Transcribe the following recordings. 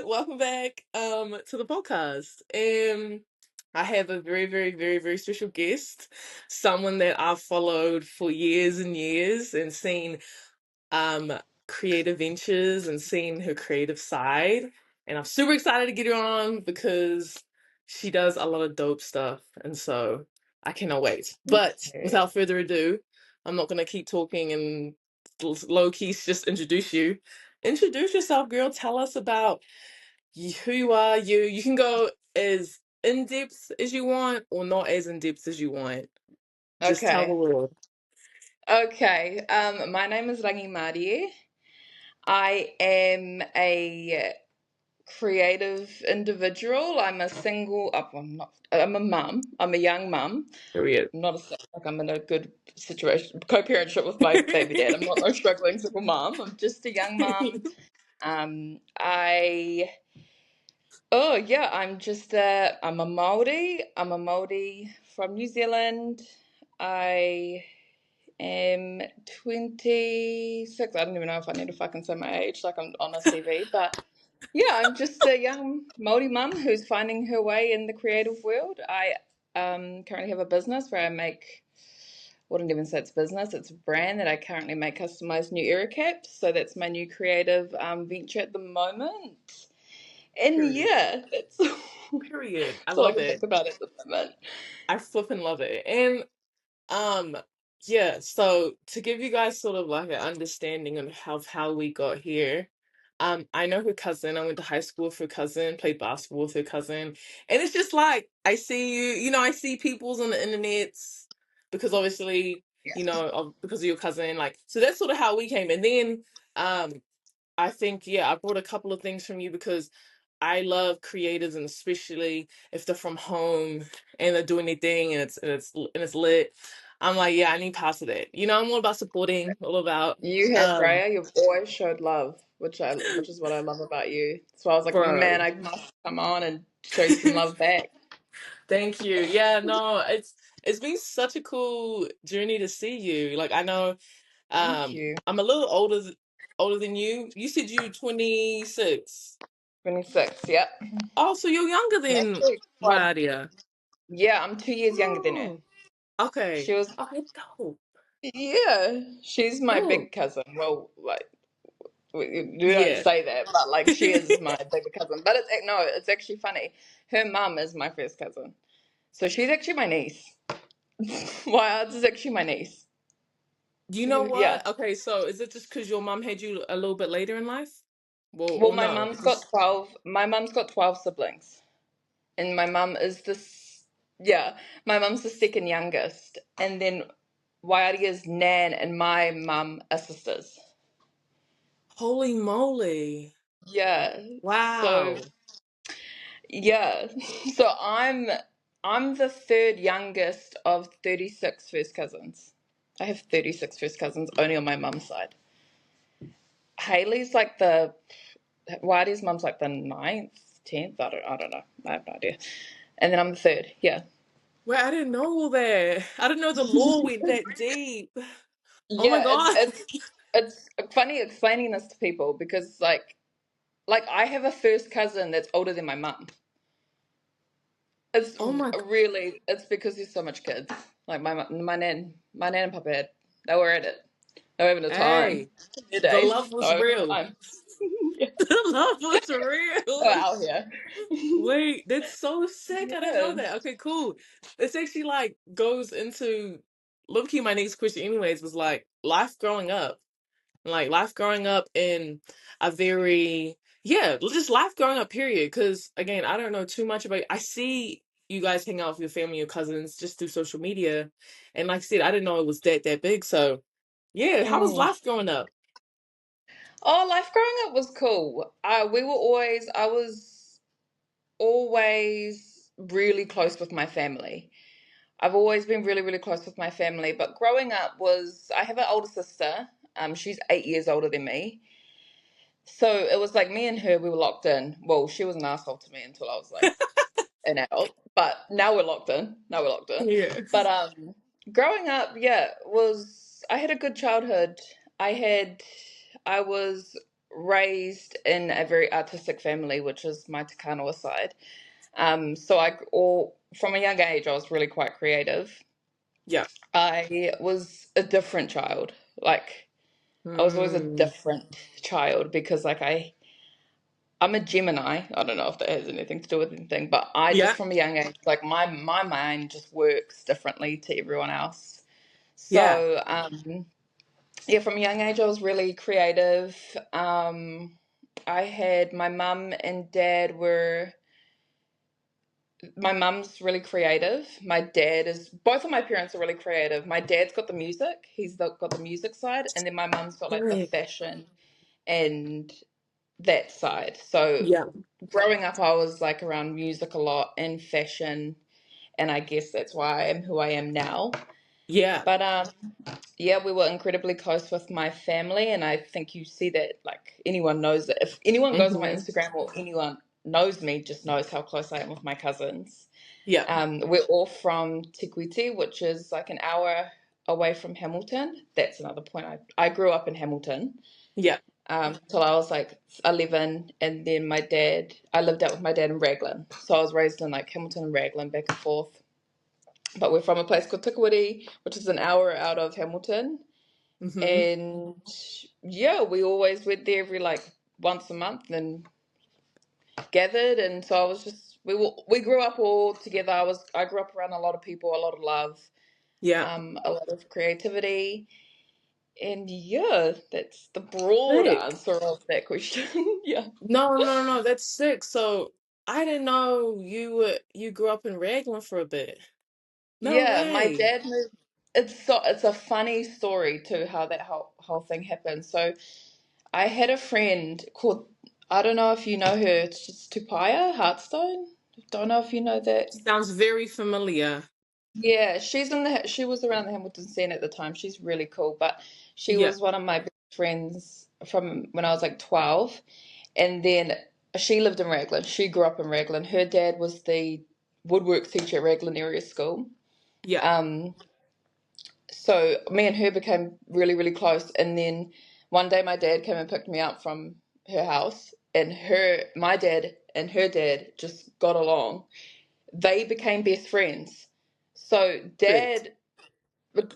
Welcome back to the podcast. I have a very, very, very, very special guest, someone that I've followed for years and years and seen um creative ventures and seen her creative side. And I'm super excited to get her on because she does a lot of dope stuff. And so I cannot wait. But Okay. without further ado, I'm not gonna keep talking and low key just introduce you. Introduce yourself, girl. Tell us about who you are. You can go as in depth as you want or not as in depth as you want. Just tell the Okay. world. My name is Rangimarie. I am a creative individual. I'm a single. I'm not. I'm a mum. I'm a young mum. Period. I'm not like I'm in a good situation, co-parentship with my baby dad. I'm not no struggling single mum. I'm just a young mum. I. Oh yeah, I'm just. I'm a Māori. I'm a Māori from New Zealand. I am 26. I don't even know if I need to fucking say my age like I'm on a CV, but yeah, I'm just a young Māori mum who's finding her way in the creative world. I currently have a business where I make, wouldn't even say it's business, it's a brand that I currently make customized new era caps. So that's my new creative venture at the moment. And Period. yeah, that's, Period. I that's all I love can think it. about at the moment. I flipping love it. And um yeah, so to give you guys sort of like an understanding of how we got here. I know her cousin. I went to high school with her cousin, played basketball with her cousin. And it's just like I see I see people's on the internet because obviously, Yeah. because of your cousin. Like so that's sort of how we came. And then um I think, yeah, I brought a couple of things from you because I love creators, and especially if they're from home and they're doing their thing and it's lit. I'm like, yeah, I need parts of that. I'm all about supporting, all about You have, um Raya. You've always showed love, which is what I love about you. So I was like, man, bro. I must come on and show you some love back. Thank you. Yeah, no, it's been such a cool journey to see you. Like I know Thank you. I'm a little older than you. You said you 26. 26. Yep. Oh, so you're younger I'm than actually quite. Radia. Yeah, I'm 2 years younger than her. Oh. Okay. She was. Okay, dope. Yeah, she's my Dope. big cousin. Well, like we don't Yeah. say that, but like she is my bigger cousin. But no, it's actually funny. Her mum is my first cousin, so she's actually my niece. Why? This is actually my niece. You know Yeah. what? Okay, so is it just because your mom had you a little bit later in life? Well, Well, or no? Just My mum's got 12 siblings, and my mum is yeah, my mum's the second youngest, and then Waiaria's nan and my mum are sisters. holy moly. Yeah, so Wow. yeah, so I'm the third youngest of 36 first cousins. I have 36 first cousins only on my mum's side. Haley's like the Waiaria's mum's like the ninth, 10th. I don't know. I have no idea. And then I'm the third. Yeah. Wait, I didn't know all that. I didn't know the law went that deep. Oh my Yeah, God. it's funny explaining this to people because like I have a first cousin that's older than my mum. It's Oh my really it's because there's so much kids. Like my nan and papa they were at it. They were having a time. Hey, Their the days. love They was were having a real. time. Yeah, The love was they were real. out here. Wait, that's so sick. I didn't know Yeah. that. Okay, cool. This actually like goes into low key my next question anyways was like life growing up. Like life growing up in a very yeah, just life growing up period. Cause again, I don't know too much about I see you guys hang out with your family, your cousins just through social media. And like I said, I didn't know it was that big. So yeah, how was Mm. life growing up? Oh, life growing up was cool. I was always really close with my family. I've always been really, really close with my family. But growing up I have an older sister. She's 8 years older than me. So it was like me and her, we were locked in. Well, she was an asshole to me until I was like an adult. But now we're locked in. Now we're locked in. Yeah. But growing up, yeah, I had a good childhood. I was raised in a very artistic family, which is my Te Kanawa side. So from a young age, I was really quite creative. Yeah. I was a different child. Like, I was always a Mm. different child because, like, I'm a Gemini. I don't know if that has anything to do with anything, but I just Yeah. from a young age, like my mind just works differently to everyone else. Yeah. So, yeah, from a young age, I was really creative. I had my mum and dad were. My mum's really creative. My dad is. Both of my parents are really creative. My dad's got the music. Got the music side, and then my mum's got like the Sick. fashion and that side. So Yeah. growing up, I was like around music a lot and fashion, and I guess that's why I am who I am now. Yeah. But yeah, we were incredibly close with my family, and I think you see that like anyone knows that if anyone goes on my Hmm. Instagram or anyone knows me, just knows how close I am with my cousins. Yeah. We're all from Te Kuiti, which is like an hour away from Hamilton. That's another point. I grew up in Hamilton Yeah. till I was like 11, and then I lived out with my dad in Raglan. So I was raised in like Hamilton and Raglan, back and forth. But we're from a place called Tikawiti, which is an hour out of Hamilton. Hmm. And yeah, we always went there every like once a month and gathered. And so I was just we grew up all together. I grew up around a lot of people, a lot of love, Yeah. a lot of creativity. And yeah, that's the broad Sick. answer of that question. Yeah. No, no, no, that's sick. So I didn't know you grew up in Raglan for a bit. No Yeah, my way. dad moved. It's a funny story too how that whole thing happened. So I had a friend called, I don't know if you know her. It's just Tupaya Heartstone. Don't know if you know that. Sounds very familiar. Yeah, she was around the Hamilton scene at the time. She's really cool, but she Yeah. was one of my best friends from when I was like 12. And then she lived in Raglan. She grew up in Raglan. Her dad was the woodwork teacher at Raglan Area School. Yeah. Um, so me and her became really, really close. And then one day my dad came and picked me up from her house, and my dad and her dad just got along. They became best friends. So Sick.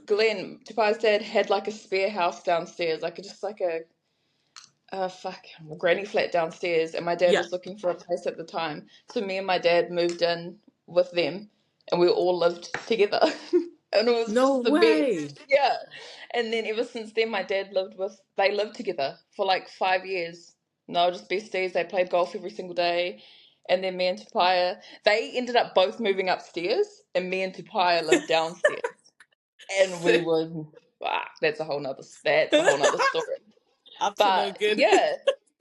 Glenn, Tupa's dad had like a spare house downstairs, like just like a granny flat downstairs, and my dad Yeah. was looking for a place at the time. So me and my dad moved in with them, and we all lived together, and it was No just the best. way. Yeah. And then ever since then, they lived together for like 5 years. And they were just besties. They played golf every single day. And then me and Tupaya, they ended up both moving upstairs, and me and Tupaya lived downstairs. And we Sick. would, that's a whole nother story. Up to no But good. yeah,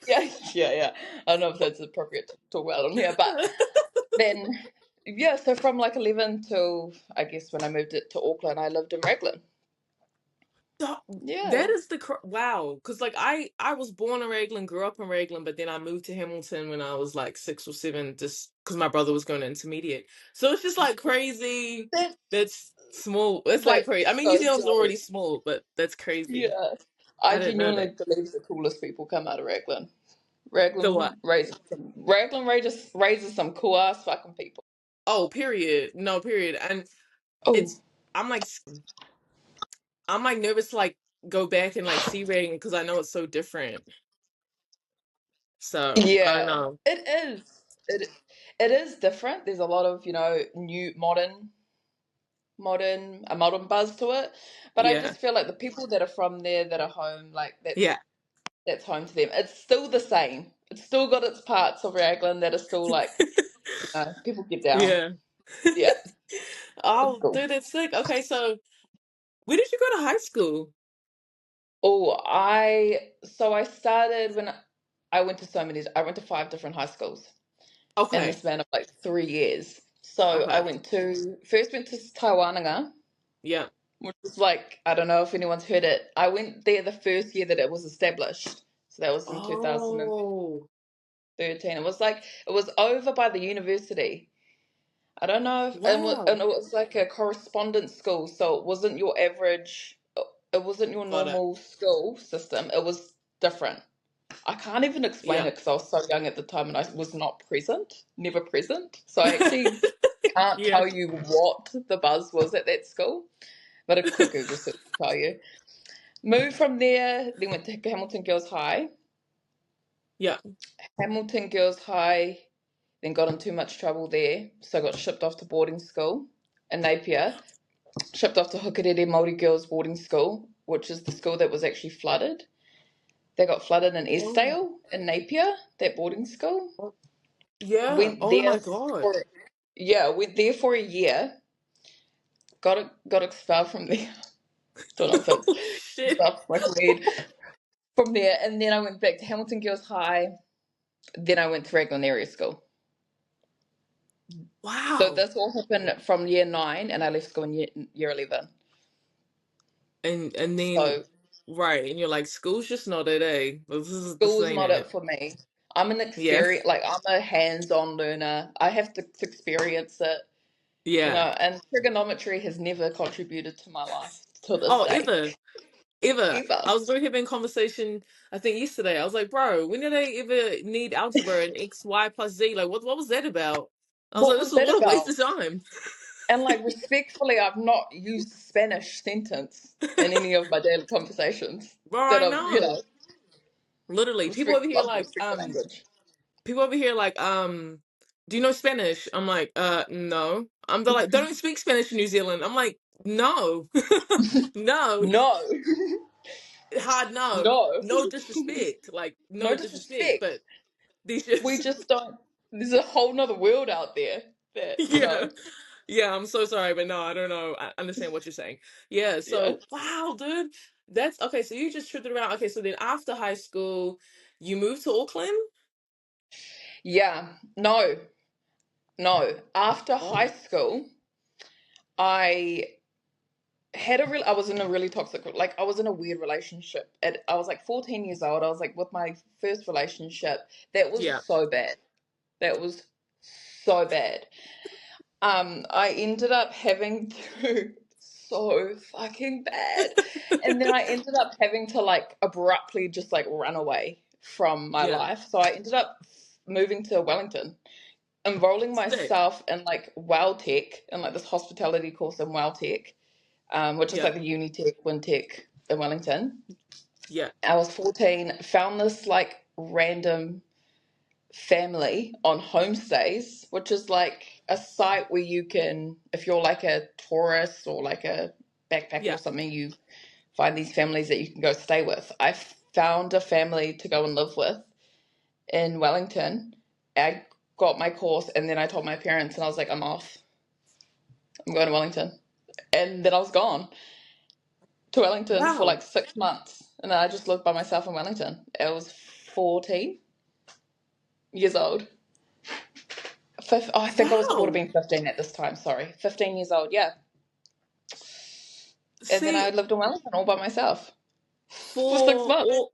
yeah, yeah, yeah. I don't know if that's appropriate to talk about on here, but then yeah. So from like 11 till I guess when I moved it to Auckland, I lived in Raglan. Th- Yeah, That is wow, because like I was born in Raglan, grew up in Raglan, but then I moved to Hamilton when I was like 6 or 7, just because my brother was going to intermediate. So it's just like crazy. that's That's small. It's like that's crazy. I mean, New so Zealand's already jealous. small, but that's crazy. Yeah, I I didn't know genuinely that. believe the coolest people come out of Raglan. The what? Raglan raises some cool ass fucking people. Oh, period. No, period. And Oh, it's I'm like I'm like nervous to like go back and like see Reagan because I know it's so different. So I don't yeah, know. it is. It is different. There's a lot of new a modern buzz to it. But I Yeah. just feel like the people that are from there that are home, like Yeah. that's home to them. It's still the same. It's still got its parts of Raglan that are still like, people get down. Yeah. Yeah, it's Oh, cool. dude, it's sick. Okay, so where did you go to high school? Oh, I started when I went to I went to 5 different high schools in the Okay. span of like 3 years. So I Okay. went to Taiwananga, Yeah. which was like, I don't know if anyone's heard it. I went there the first year that it was established. So that was in 2013. Oh, It was over by the university. I don't know if, and wow. it was like a correspondence school, so it wasn't your average, it wasn't your Got it. normal school system. It was different. I can't even explain Yeah. it because I was so young at the time and I was not present, never present. So I actually can't Yeah. tell you what the buzz was at that school, but a quick Google search will tell you. Moved from there, then went to Hamilton Girls High. Yeah. Hamilton Girls High, then got in too much trouble there, so I got shipped off to boarding school in Napier. Shipped off to Hukarere Māori Girls Boarding School, which is the school that was actually flooded. They got flooded in Oh. Estale in Napier, that boarding school. Yeah. Went Oh there my God. for went there for a year. Got expelled from there. Don't know if it's Oh shit. expelled from like weed from there, and then I went back to Hamilton Girls High. Then I went to Raglan Area School. So Wow. this all happened from year 9, and I left school in year 11. And then So right, and you're like, school's just not it, eh? This school's ain't not it it. for me. I'm an Yeah. experience, like I'm a hands-on learner. I have to experience it, Yeah. and trigonometry has never contributed to my life till this Oh, day. ever. Ever. Either. I was literally having a conversation, I think yesterday. I was like, bro, when did I ever need algebra and X, Y plus Z? Like, what was that about? I was What like, this was was that what a waste about? of time. And like respectfully, I've not used a Spanish sentence in any of my daily conversations Bro, that I I've, know. Literally. People over respect, here love to like, respect the language. people over here like, do you know Spanish? I'm like, no. They're like, they don't speak Spanish in New Zealand. I'm like, no. No. No, Hard no. no, No disrespect. Like, no no disrespect, disrespect. but these We just just don't. There's a whole nother world out there that yeah. Yeah, I'm so sorry, but no, I don't know. I understand what you're saying. Yeah, yeah, so wow, dude. That's okay, so you just tripped it around. Okay, so then after high school, you moved to Auckland? yeah. No, no. After Oh. high school, I I was in a really toxic, like I was in a weird relationship. I was like 14 years old. I was like with my first relationship. That was Yeah. so bad. That was so bad. I ended up having to so fucking bad. And then I ended up having to like abruptly just like run away from my Yeah. life. So I ended up moving to Wellington, enrolling Sick. myself in like WellTech and like this hospitality course in WellTech, which is Yeah. like the Unitech, WinTech in Wellington. Yeah. I was 14, found this like random family on homestays, which is like a site where you can, if you're like a tourist or like a backpacker or Yeah. something, you find these families that you can go stay with. I found a family to go and live with in Wellington. I got my course and then I told my parents and I was like, I'm off. I'm going to Wellington. And then I was gone to Wellington for Wow. like 6 months. And I just lived by myself in Wellington. I was 14 years old. I think would have Wow. been 15 at this time. Sorry, 15 years old. Yeah, and then See, I lived in Wellington all by myself for six for months, all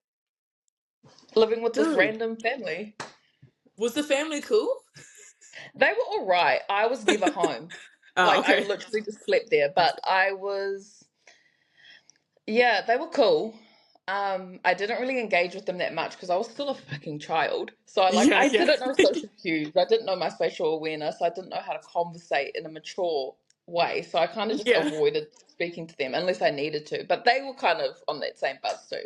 living with this dude, random family. was the family cool? They were all right. I was never home. Oh, Like I okay. literally just slept there. But I was, yeah, they were cool. I didn't really engage with them that much because I was still a fucking child. So Yeah, I yeah. didn't know social cues. I didn't know my spatial awareness. I didn't know how to conversate in a mature way. So I kind of just Yeah. avoided speaking to them unless I needed to. But they were kind of on that same bus too.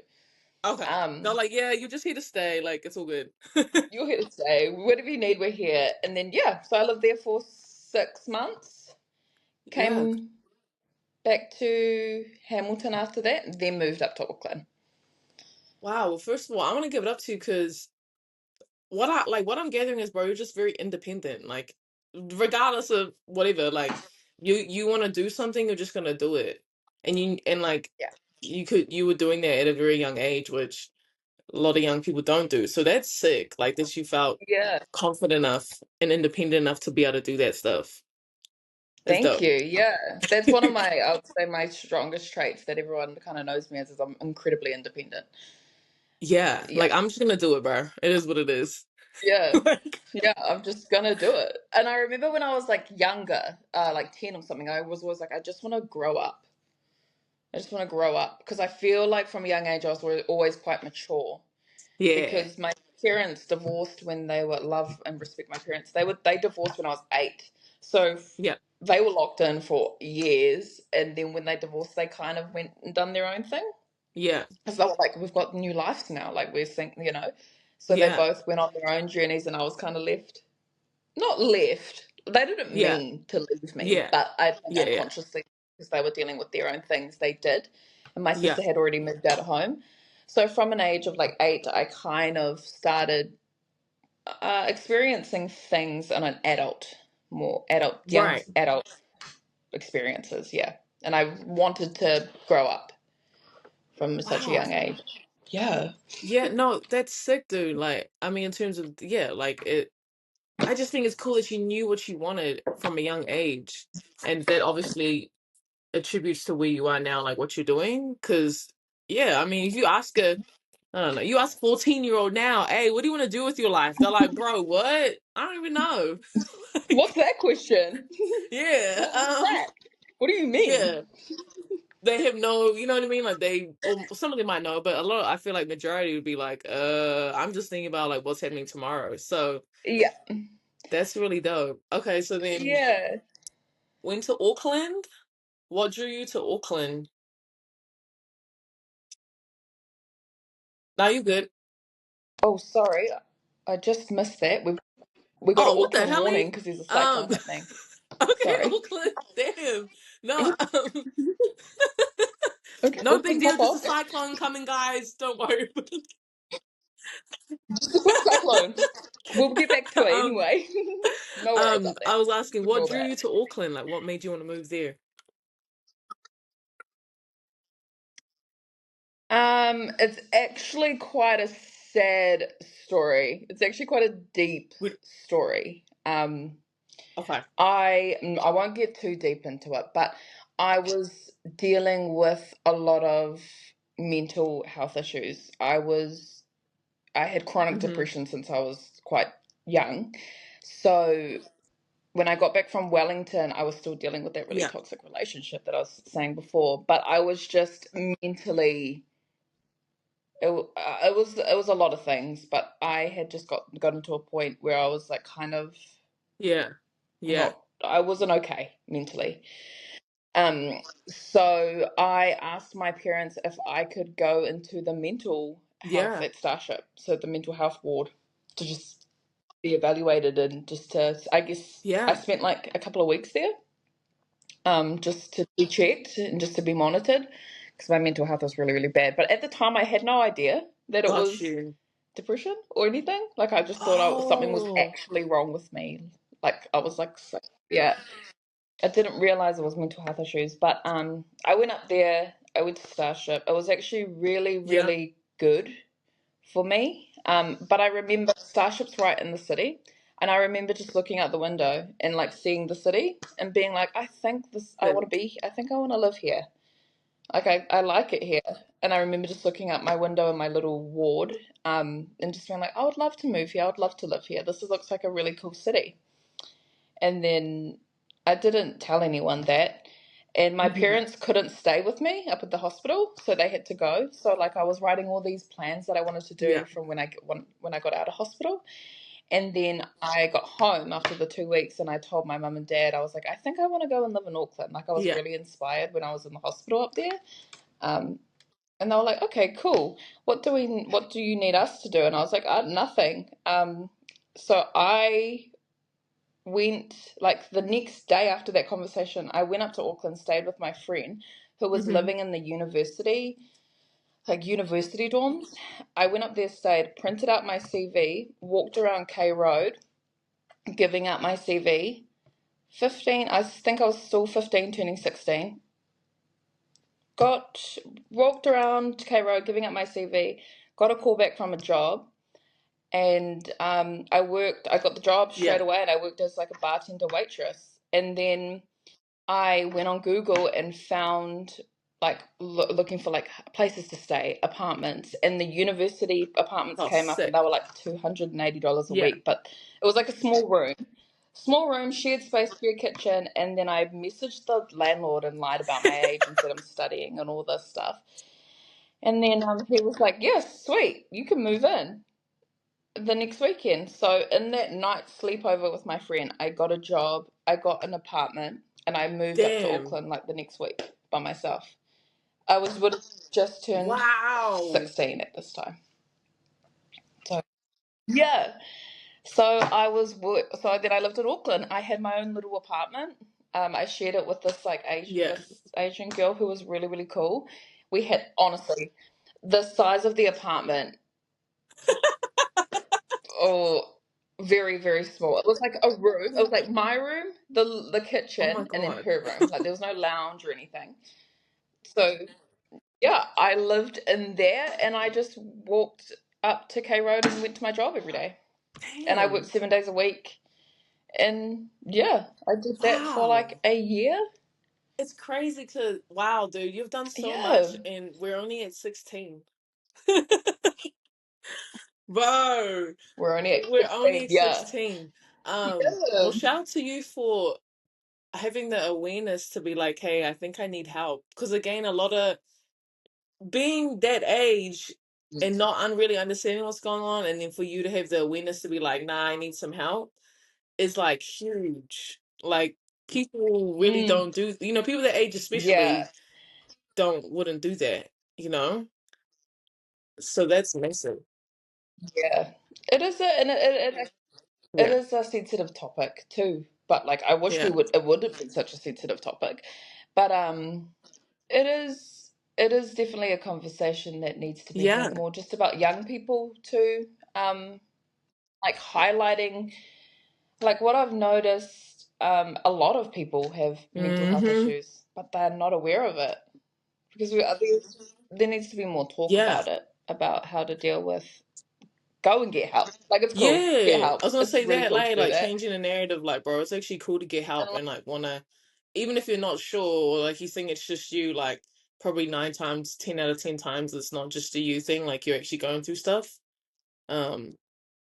Okay. They're Um, like, yeah, you're just here to stay. Like, it's all good. you're here to stay. Whatever you need, we're here. And then yeah, so I lived there for 6 months. Yeah. Came back to Hamilton after that, and then moved up to Auckland. Wow. Well, first of all, I want to give it up to you because what I'm gathering is, bro, you're just very independent. Like, regardless of whatever, like you want to do something, you're just gonna do it. And like Yeah. you were doing that at a very young age, which a lot of young people don't do. So that's sick. Like that you felt Yeah. confident enough and independent enough to be able to do that stuff. It's Thank dope. you. Yeah. That's one of my, I would say, my strongest traits that everyone kind of knows me as is I'm incredibly independent. Yeah. Yeah. Like I'm just gonna do it, bro. It is what it is. Yeah. Like, Yeah. I'm just gonna do it. And I remember when I was like younger, like 10 or something, I was always like, I just want to grow up. I just want to grow up because I feel like from a young age I was always quite mature. Yeah. because my parents divorced when they were, love and respect my parents. They divorced when I was 8. So Yeah. they were locked in for years, and then when they divorced, they kind of went and done their own thing. Yeah. Because they were like, we've got new lives now, like we're thinking, So they Yeah. both went on their own journeys, and I was kind of left. Not left. They didn't Yeah. mean to leave me, Yeah. but I think Yeah. Yeah. unconsciously, because they were dealing with their own things, they did. And my Yeah. sister had already moved out of home. So from an age of like 8, I kind of started experiencing things on an more adult, young Right. adult experiences. Yeah. And I wanted to grow up from such a Wow. young age. Yeah. Yeah, no, that's sick, dude. Like, I mean, in terms of, yeah, like I just think it's cool that you knew what you wanted from a young age. And that obviously attributes to where you are now, like what you're doing. Cause yeah, I mean, if you ask I don't know, you ask 14-year-old now, hey, what do you want to do with your life? They're like, bro, what? I don't even know. What's Like, that question? yeah, What's that? What do you mean? yeah. They have no, you know what I mean? Like or some of them might know, but a lot, I feel like majority would be like, I'm just thinking about like what's happening tomorrow. So Yeah. that's really dope. Okay, so then Yeah. went to Auckland. What drew you to Auckland? Now you good. Oh, sorry. I just missed that. We got an Oh, what the Auckland hell? warning because there's a cyclone happening. Okay, Sorry. Auckland. Damn. No, Okay, no big Auckland deal. pop Just a off. cyclone coming, guys. Don't worry. Just a quick cyclone. We'll get back to it um, anyway. No worries about that. I was asking, what Ignore drew you that. to Auckland? Like, what made you want to move there? It's actually quite a sad story. It's actually quite a deep Would story. Okay. I won't get too deep into it, but I was dealing with a lot of mental health issues. I had chronic Mm-hmm. depression since I was quite young. So when I got back from Wellington, I was still dealing with that really Yeah. toxic relationship that I was saying before, but I was just mentally it was a lot of things, but I had just gotten to a point where I was like kind of Yeah. Yeah. not I wasn't okay mentally. So I asked my parents if I could go into the mental health Yeah. at Starship, so the mental health ward, to just be evaluated and just to, I guess, I Yeah. spent like a couple of weeks there, just to be checked and just to be monitored because my mental health was really, really bad. But at the time, I had no idea that it Got was you. depression or anything. Like I just thought something was Oh. actually wrong with me. Like I was like, yeah. I didn't realize it was mental health issues, but I went up there. I went to Starship. It was actually really, Yeah. really good for me. But I remember Starship's right in the city, and I remember just looking out the window and like seeing the city and being like, I think this. I want to Sick. be. I think I want to live here. Like I like it here. And I remember just looking out my window in my little ward, and just being like, I would love to move here. I would love to live here. Looks like a really cool city. And then I didn't tell anyone that. And my Mm-hmm. parents couldn't stay with me up at the hospital, so they had to go. So like I was writing all these plans that I wanted to Yeah. do from when I got out of hospital. And then I got home after the 2 weeks, and I told my mum and dad, I was like, I think I want to go and live in Auckland. Like I was Yeah. really inspired when I was in the hospital up there. Um, and they were like, okay, cool. What do you need us to do? And I was like, nothing. So I went like the next day after that conversation, I went up to Auckland, stayed with my friend who was Mm-hmm. living in the university, like university dorms. I went up there, stayed, printed out my CV, walked around K Road, giving out my CV. 15, I think I was still 15, turning 16. Got walked around K Road, giving out my CV. Got a call back from a job, and I worked. I got the job straight Yeah. away, and I worked as like a bartender waitress. And then I went on Google and found like looking for like places to stay, apartments, and the university apartments Oh, came up, and they sick. were like $280 a Yeah. week, but it was like a small room, shared space, shared kitchen, and then I messaged the landlord and lied about my age and said I'm studying and all this stuff. And then he was like, "Yes, sweet, you can move in the next weekend." So in that night sleepover with my friend, I got a job, I got an apartment, and I moved up to Damn. Auckland like the next week by myself. I would have just turned Wow. 16 at this time. So yeah. So so then I lived in Auckland. I had my own little apartment. I shared it with Yeah. this Asian girl who was really, really cool. We had, honestly, the size of the apartment, oh, very, very small. It was like a room. It was like my room, the Oh my kitchen, and then God. her room. Like there was no lounge or anything. So yeah, I lived in there, and I just walked up to K Road and went to my job every day. And I worked Damn. 7 days a week. And yeah, I did that for Wow. like a year. It's crazy to, wow, dude, you've done so Yeah, much and we're only at 16. Bro, we're only at we're only 16. at Yeah. 16. Yeah. Well, shout out to you for having the awareness to be like, hey, I think I need help. Because again, a lot of being that age and not really understanding what's going on, and then for you to have the awareness to be like, nah, I need some help is like huge. Like people really Mm, don't do, people that age yeah. especially wouldn't do that, you know? So that's massive. Yeah. It is it Yeah. is a sensitive topic too. But like I wish Yeah. it would have been such a sensitive topic. But it is definitely a conversation that needs to be Yeah. had more just about young people too. Like highlighting like what I've noticed, a lot of people have mental health Mm-hmm. issues, but they're not aware of it because there needs to be more talk Yeah. about it, about how to deal with. Go and get help. Like it's cool, get Yeah. I help. was gonna It's say really that, cool to do like that. changing the narrative, like, bro, it's actually cool to get And help like, and like wanna, even if you're not sure, or like you think it's just you, like probably 9 times, 10 out of 10 times, it's not just a you thing, like you're actually going through stuff. Um,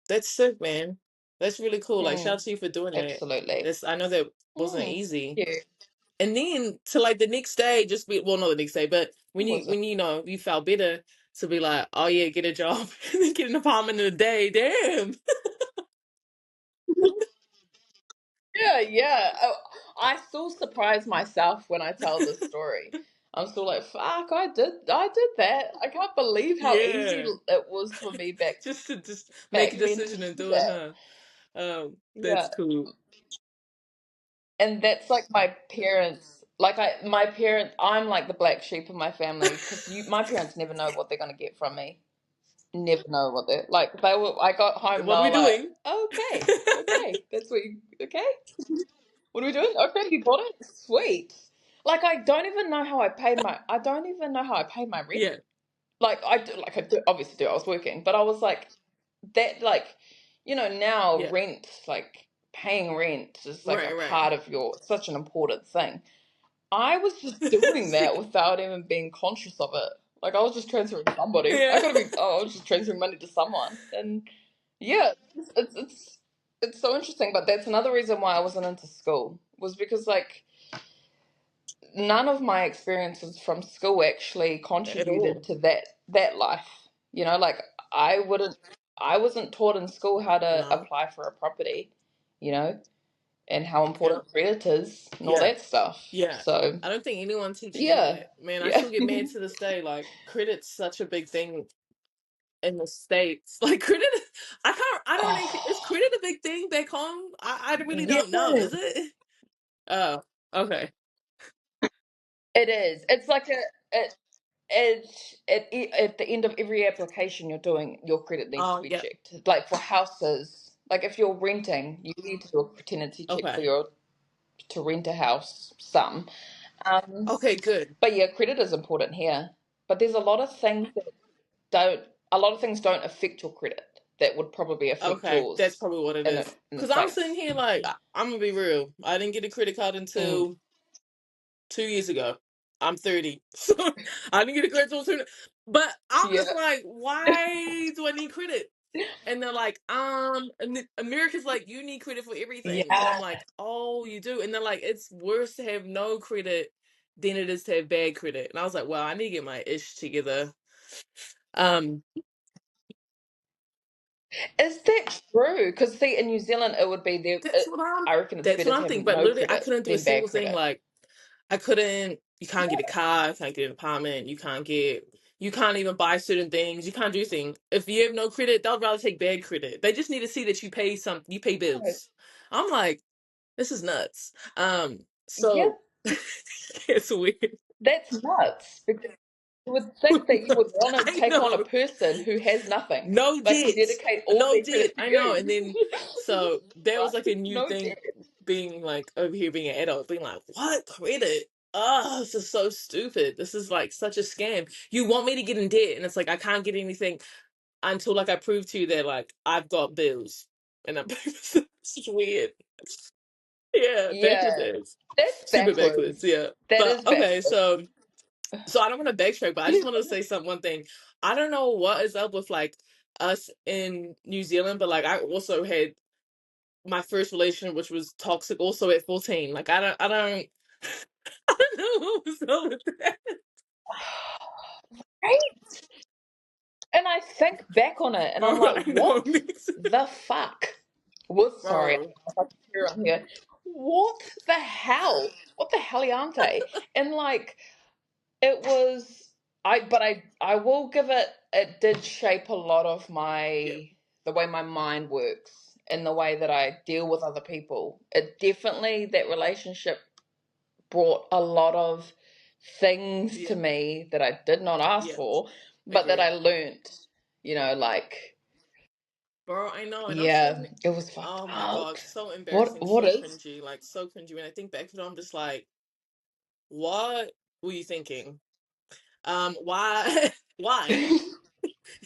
that's sick, man. That's really cool. Like, shout out to you for doing that. absolutely. I know that wasn't Mm, easy. yeah, And then to like the next day, just be, well, not the next day, but it when wasn't. you felt better, to be like, oh yeah, get a job and then get an apartment in a day. Damn. Yeah, yeah. Oh, I still surprise myself when I tell this story. I'm still like, fuck, I did that. I can't believe how easy Yeah. it was for me Just to just make a back then to decision and do do it, that. huh? That's Yeah. cool. And that's like my parents. My parents. I'm like the black sheep of my family because my parents never know what they're gonna get from me. Never know what they're like. They were. I got home and they What are we were like, doing? okay, okay, that's what you. Okay, what are we doing? Okay, you bought it. Sweet. Like I don't even know how I paid my rent. Yeah. I do, obviously do. I was working, but I was like that. Like now Yeah. rent, like paying rent is like a Right, right. part of such an important thing. I was just doing that Sick. without even being conscious of it. Like I was just transferring to somebody. Yeah. I was just transferring money to someone, and yeah, it's so interesting. But that's another reason why I wasn't into school was because like none of my experiences from school actually At contributed all. to that life. Like I wouldn't, I wasn't taught in school how to No. apply for a property, you know, and how Yeah. important credit is and all Yeah. that stuff. Yeah. So I don't think anyone teaches you yeah, that. Man, I yeah. still get mad to this day. Like, credit's such a big thing in the States. Like, I don't think, is Oh, credit a big thing back home? I really yeah, don't know. Is it? Oh, okay. it is. It's like at the end of every application you're doing, your credit needs to Oh, be yeah. checked. Like for houses, like if you're renting, you need to do a tenancy check Okay. to rent a house. Some, um, Okay, good. but yeah, credit is important here. But there's don't a lot of things don't affect your credit that would probably affect Okay, that's yours probably what it in is. the Because I'm sitting States. here like, I'm gonna be real. I didn't get a credit card Mm, until 2 years ago. I'm 30. So I didn't get a credit until 2. But I'm yeah. just like, why do I need credit? And they're like, and America's like, you need credit for everything. And I'm Yeah. like, oh, you do. And they're like, it's worse to have no credit than it is to have bad credit. And I was like, well, I need to get my ish together. Um, Is that true? Because see, in New Zealand, it would be there. that's what I'm I reckon it's that's better what to I'm have thinking. But no literally, I credit couldn't do a than bad single thing. credit. Like I couldn't. You can't get a car. You can't get an apartment. You can't get. You can't even buy certain things. You can't do things. If you have no credit, they'll rather take bad credit. They just need to see that you pay some. You pay Yeah, bills. I'm like, this is nuts. yeah, So it's weird. that's nuts. Because you would think that you would want to I take on a know. person who has nothing, No like and debt. dedicate all No their debt. credit to I know. you. And then so that was like Right? a new No thing debt. being like over here being an adult, being like, what credit? Oh, this is so stupid. This is like such a scam. You want me to get in debt, and it's like I can't get anything until like I prove to you that like I've got bills. And I'm this is weird. Yeah, backwards Yeah, ass. that's Super backwards, backwards. yeah. That But is okay, backwards. so I don't want to backtrack, but I just wanted to say one thing. I don't know what is up with like us in New Zealand, but like I also had my first relationship, which was toxic, also at 14. Like I don't know what was up with that. Right? And I think back on it, and I'm Bro, like, I know, what me too. the fuck? Was sorry, I Bro. don't know if I can hear on here. What the hell? What the heliante? And like, it was but I will give it. It did shape a lot of Yeah, my the way my mind works and the way that I deal with other people. It definitely that relationship brought a lot of things to yeah, me that I did not ask yeah. for, but that Agree. I learned. Like, Bro, I know, and I'm yeah, sitting. it was fucked Oh my up. God, so What embarrassing, what so is? cringy, like so cringy. When I think back to it, I'm just like, what were you thinking? Why? Why?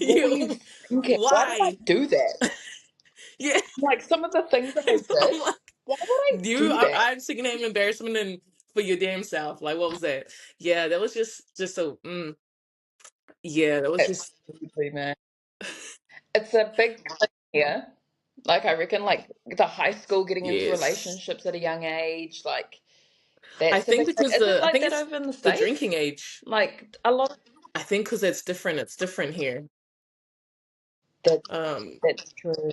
What were you You? thinking? Why did I Why? do that? Yeah. Like some of the things that I I'm did. like, Why would I you do are. that? I'm sitting there in embarrassment and for your damn self. Like, what was that? Yeah, that was just so. Yeah, that was just. Absolutely, man. It's a big thing here. Like I reckon, like the high school getting into Yes, relationships at a young age, like I that's a think big thing. because Is it I like think that it's over in the the States? drinking age. Like a lot. I think because it's different. It's different here. That Um, that's true.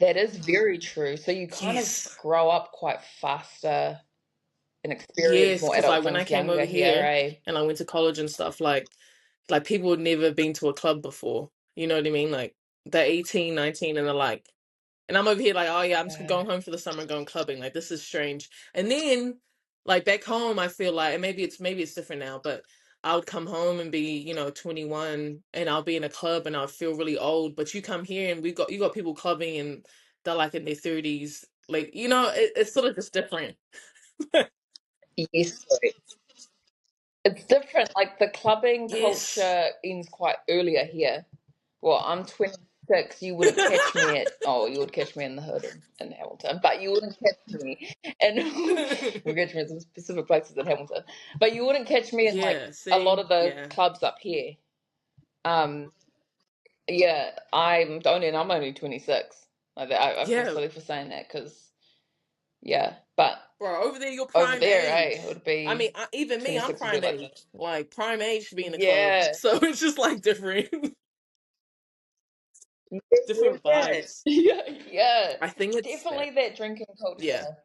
That is very true. So you kind of yes, grow up quite faster and experience yes, more because like adult when I things came younger over here, here eh? and I went to college and stuff, like people would never been to a club before. You know what I mean? Like they're 18, 19, and they're like, and I'm over here like, oh yeah, I'm just Yeah. going home for the summer, going clubbing. Like this is strange. And then like back home, I feel like, and maybe it's different now, but I would come home and be 21, and I'll be in a club and I'll feel really old. But you come here and you got people clubbing and they're like in their 30s. Like it's sort of just different. Yes, sorry. It's different. Like the clubbing Yes. culture ends quite earlier here. Well, I'm 26. You wouldn't catch me at, oh, you would catch me in the hood in Hamilton, but you wouldn't catch me, and you would catch me in some specific places in Hamilton, but you wouldn't catch me in like Yeah, a lot see, of the yeah, clubs up here. Um, yeah, I'm only 26. Like I feel yeah, silly for saying that because yeah, but bro. Over there, your over prime there, age. hey, it would I mean, be even me, I'm 26 would be prime like age. Like prime age to be in the club, yeah, so it's just like different, yeah, different yeah, vibes. yeah, yeah. I think it's that. Definitely that drinking Yeah, culture.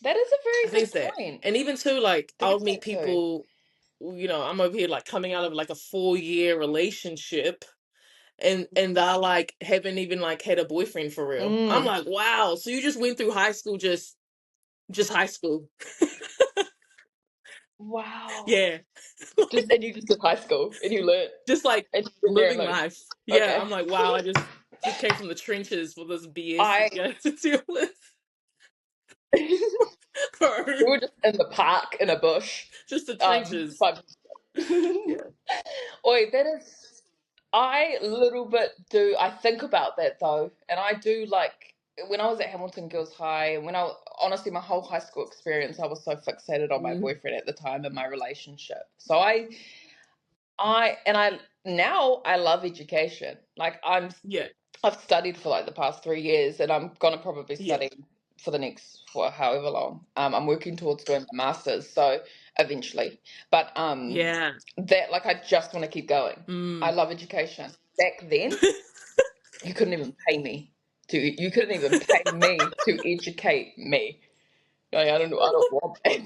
That is a I very think good it's that. point. And even too, like Think I'll of meet that too. people. I'm over here like coming out of like a 4-year relationship, and they're like haven't even like had a boyfriend for real. I'm Mm, like, wow. So you just went through high school, just high school. wow. Yeah. Just and you just did high school and you learned Just like and you've been there living like life. Yeah, okay. I'm like, wow, I just came from the trenches with this BS I you got to deal with. we Or were just in the park in a bush. just the trenches. But Yeah. oi, that is I little bit do I think about that though, and I do like when I was at Hamilton Girls High, and when I honestly my whole high school experience, I was so fixated on my Mhm. boyfriend at the time and my relationship. So I now I love education. Like Yeah. I've studied for like the past 3 years, and I'm gonna probably Yeah. study for the next for however long. I'm working towards doing my masters, so eventually. But Yeah. that like I just want to keep going. I Mm. love education. Back then, you couldn't even pay me you couldn't even pay me to educate me. Like, I don't want that.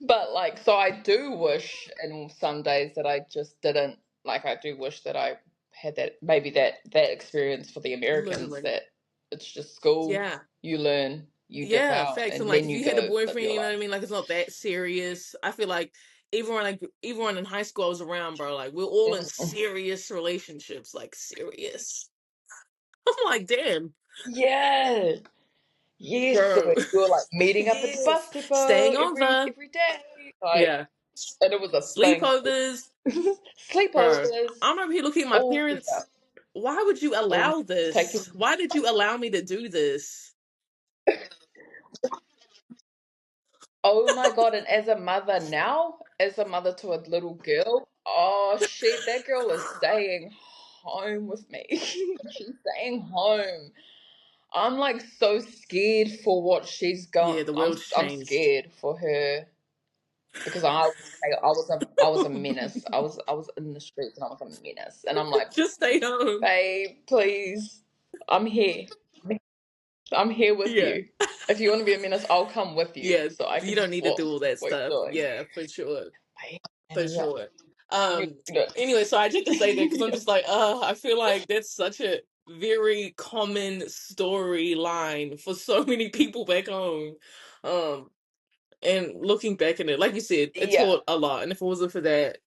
But like, so I do wish, in some days that I just didn't. Like, I do wish that I had that maybe that experience for the Americans. Literally. That it's just school, Yeah. you learn, you dip Yeah, out, facts. And and like then if you you had a go live boyfriend, your you know what I life. mean? Like it's not that serious. I feel like even when in high school I was around, bro, like we're all in Mm. serious relationships, like serious. I'm like, damn, Yeah. Yes, so bro. you were like meeting up at the bus Yes. depot Staying over. every day, like, Yeah. and it was a thing. Sleepovers. Bro. Sleepovers, I remember he looking at my all parents. throughout. Why would you Oh, allow take this? your Why did you allow me to do this? Oh my God, and as a mother now, as a mother to a little girl, oh shit, that girl is staying home with me. She's staying home. I'm like so scared for what she's going. Yeah, the I'm world's I'm changed. scared for her because I was a menace. I was in the streets and I was a menace. And I'm like, Just stay home. babe, please, I'm here. I'm here with Yeah. you. If you want to be a menace, I'll come with you Yeah, so I you can don't just need to do watch all that what stuff. you're doing. Yeah, for sure. For Yeah. sure. You Um, know. anyway, so I just to say that because I'm Yeah. just like, I feel like that's such a very common storyline for so many people back home. Um, and looking back at it, like you said, it Yeah. taught a lot. And if it wasn't for that,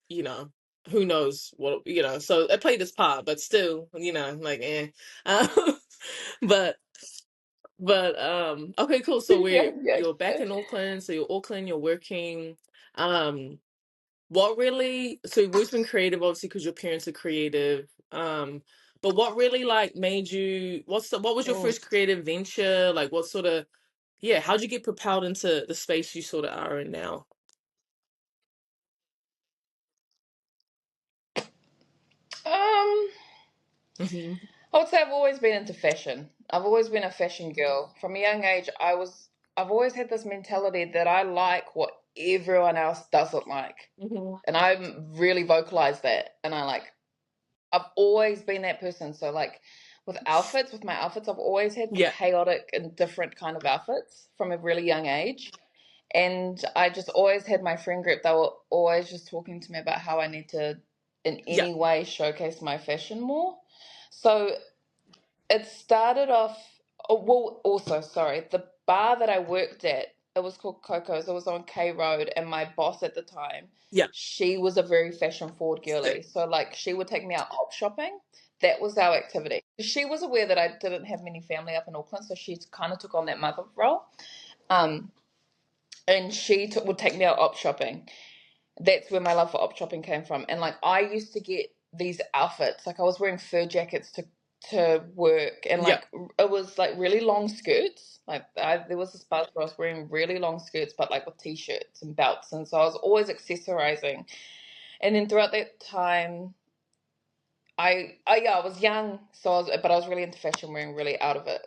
who knows what, so it played its part, but still, like, eh. Um, but okay, cool. So Yeah. Yeah. you're back in Auckland, so you're Auckland, you're working. Um, what really, so you've always been creative, obviously, because your parents are creative. But what really like made you, what was your Mm. first creative venture? Like what sort of, yeah, how'd you get propelled into the space you sort of are in now? Um, Hmm. I would say I've always been into fashion. I've always been a fashion girl. From a young age, I've always had this mentality that I like what everyone else doesn't like. Hmm. And I really vocalize that. And I've always been that person. So like with my outfits, I've always had Yeah, chaotic and different kind of outfits from a really young age. And I just always had my friend group. They were always just talking to me about how I need to, in yeah, any way, showcase my fashion more. So it started off. Oh, well, also, sorry, the bar that I worked at, it was called Coco's. It was on K Road, and my boss at the time, yeah. she was a very fashion forward girly. Sick. So like, she would take me out op shopping. That was our activity. She was aware that I didn't have many family up in Auckland, so she kind of took on that mother role. Um, and would take me out op shopping. That's where my love for op shopping came from. And like, I used to get these outfits. Like, I was wearing fur jackets to work, and Yeah, like, it was like really long skirts. Like, there was this part where I was wearing really long skirts, but like with t-shirts and belts, and so I was always accessorizing. And then throughout that time, I was young, but I was really into fashion, wearing really out of it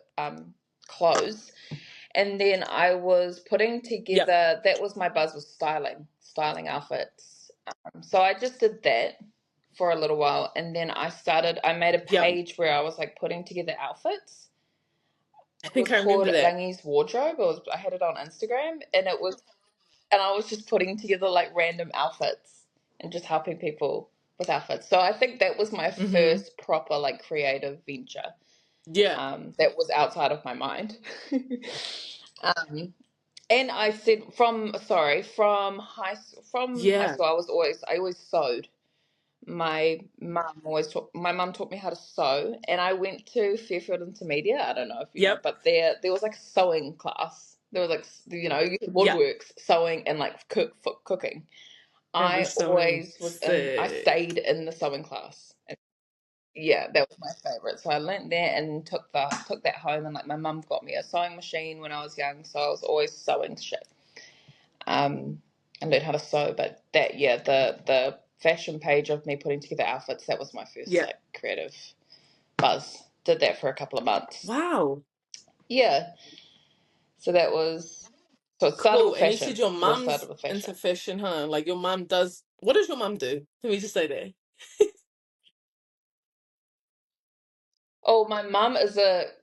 clothes. And then I was putting yeah, together, that was my buzz, was styling outfits. So I just did that for a little while. And then I made a yeah. page where I was like putting together outfits. I It think was I called remember that. Rangi's Wardrobe. I had it on Instagram, and I was just putting together like random outfits and just helping people with outfits. So I think that was my Hmm. first proper like creative venture. Yeah, That was outside of my mind. um, And I said from high yeah, school I always sewed. My mum taught me how to sew, and I went to Fairfield Intermediate. I don't know if you know, yep, but there was like a sewing class. There was like you had yeah. woodworks, sewing, and like cooking. Remember I sewing. always I Sick. stayed in the sewing class. Yeah, that was my favorite. So I learnt there and took that home, and like my mum got me a sewing machine when I was young, so I was always sewing shit. And learned how to sew. But that, yeah, the fashion page of me putting together outfits, that was my first Yeah. like creative buzz. Did that for a couple of months. Wow. Yeah, So that was, so it started Cool. with And you said fashion. your It all started mum's with fashion. into fashion, huh? Like your mum does. What does your mum do? Let me just say that. Oh, my mum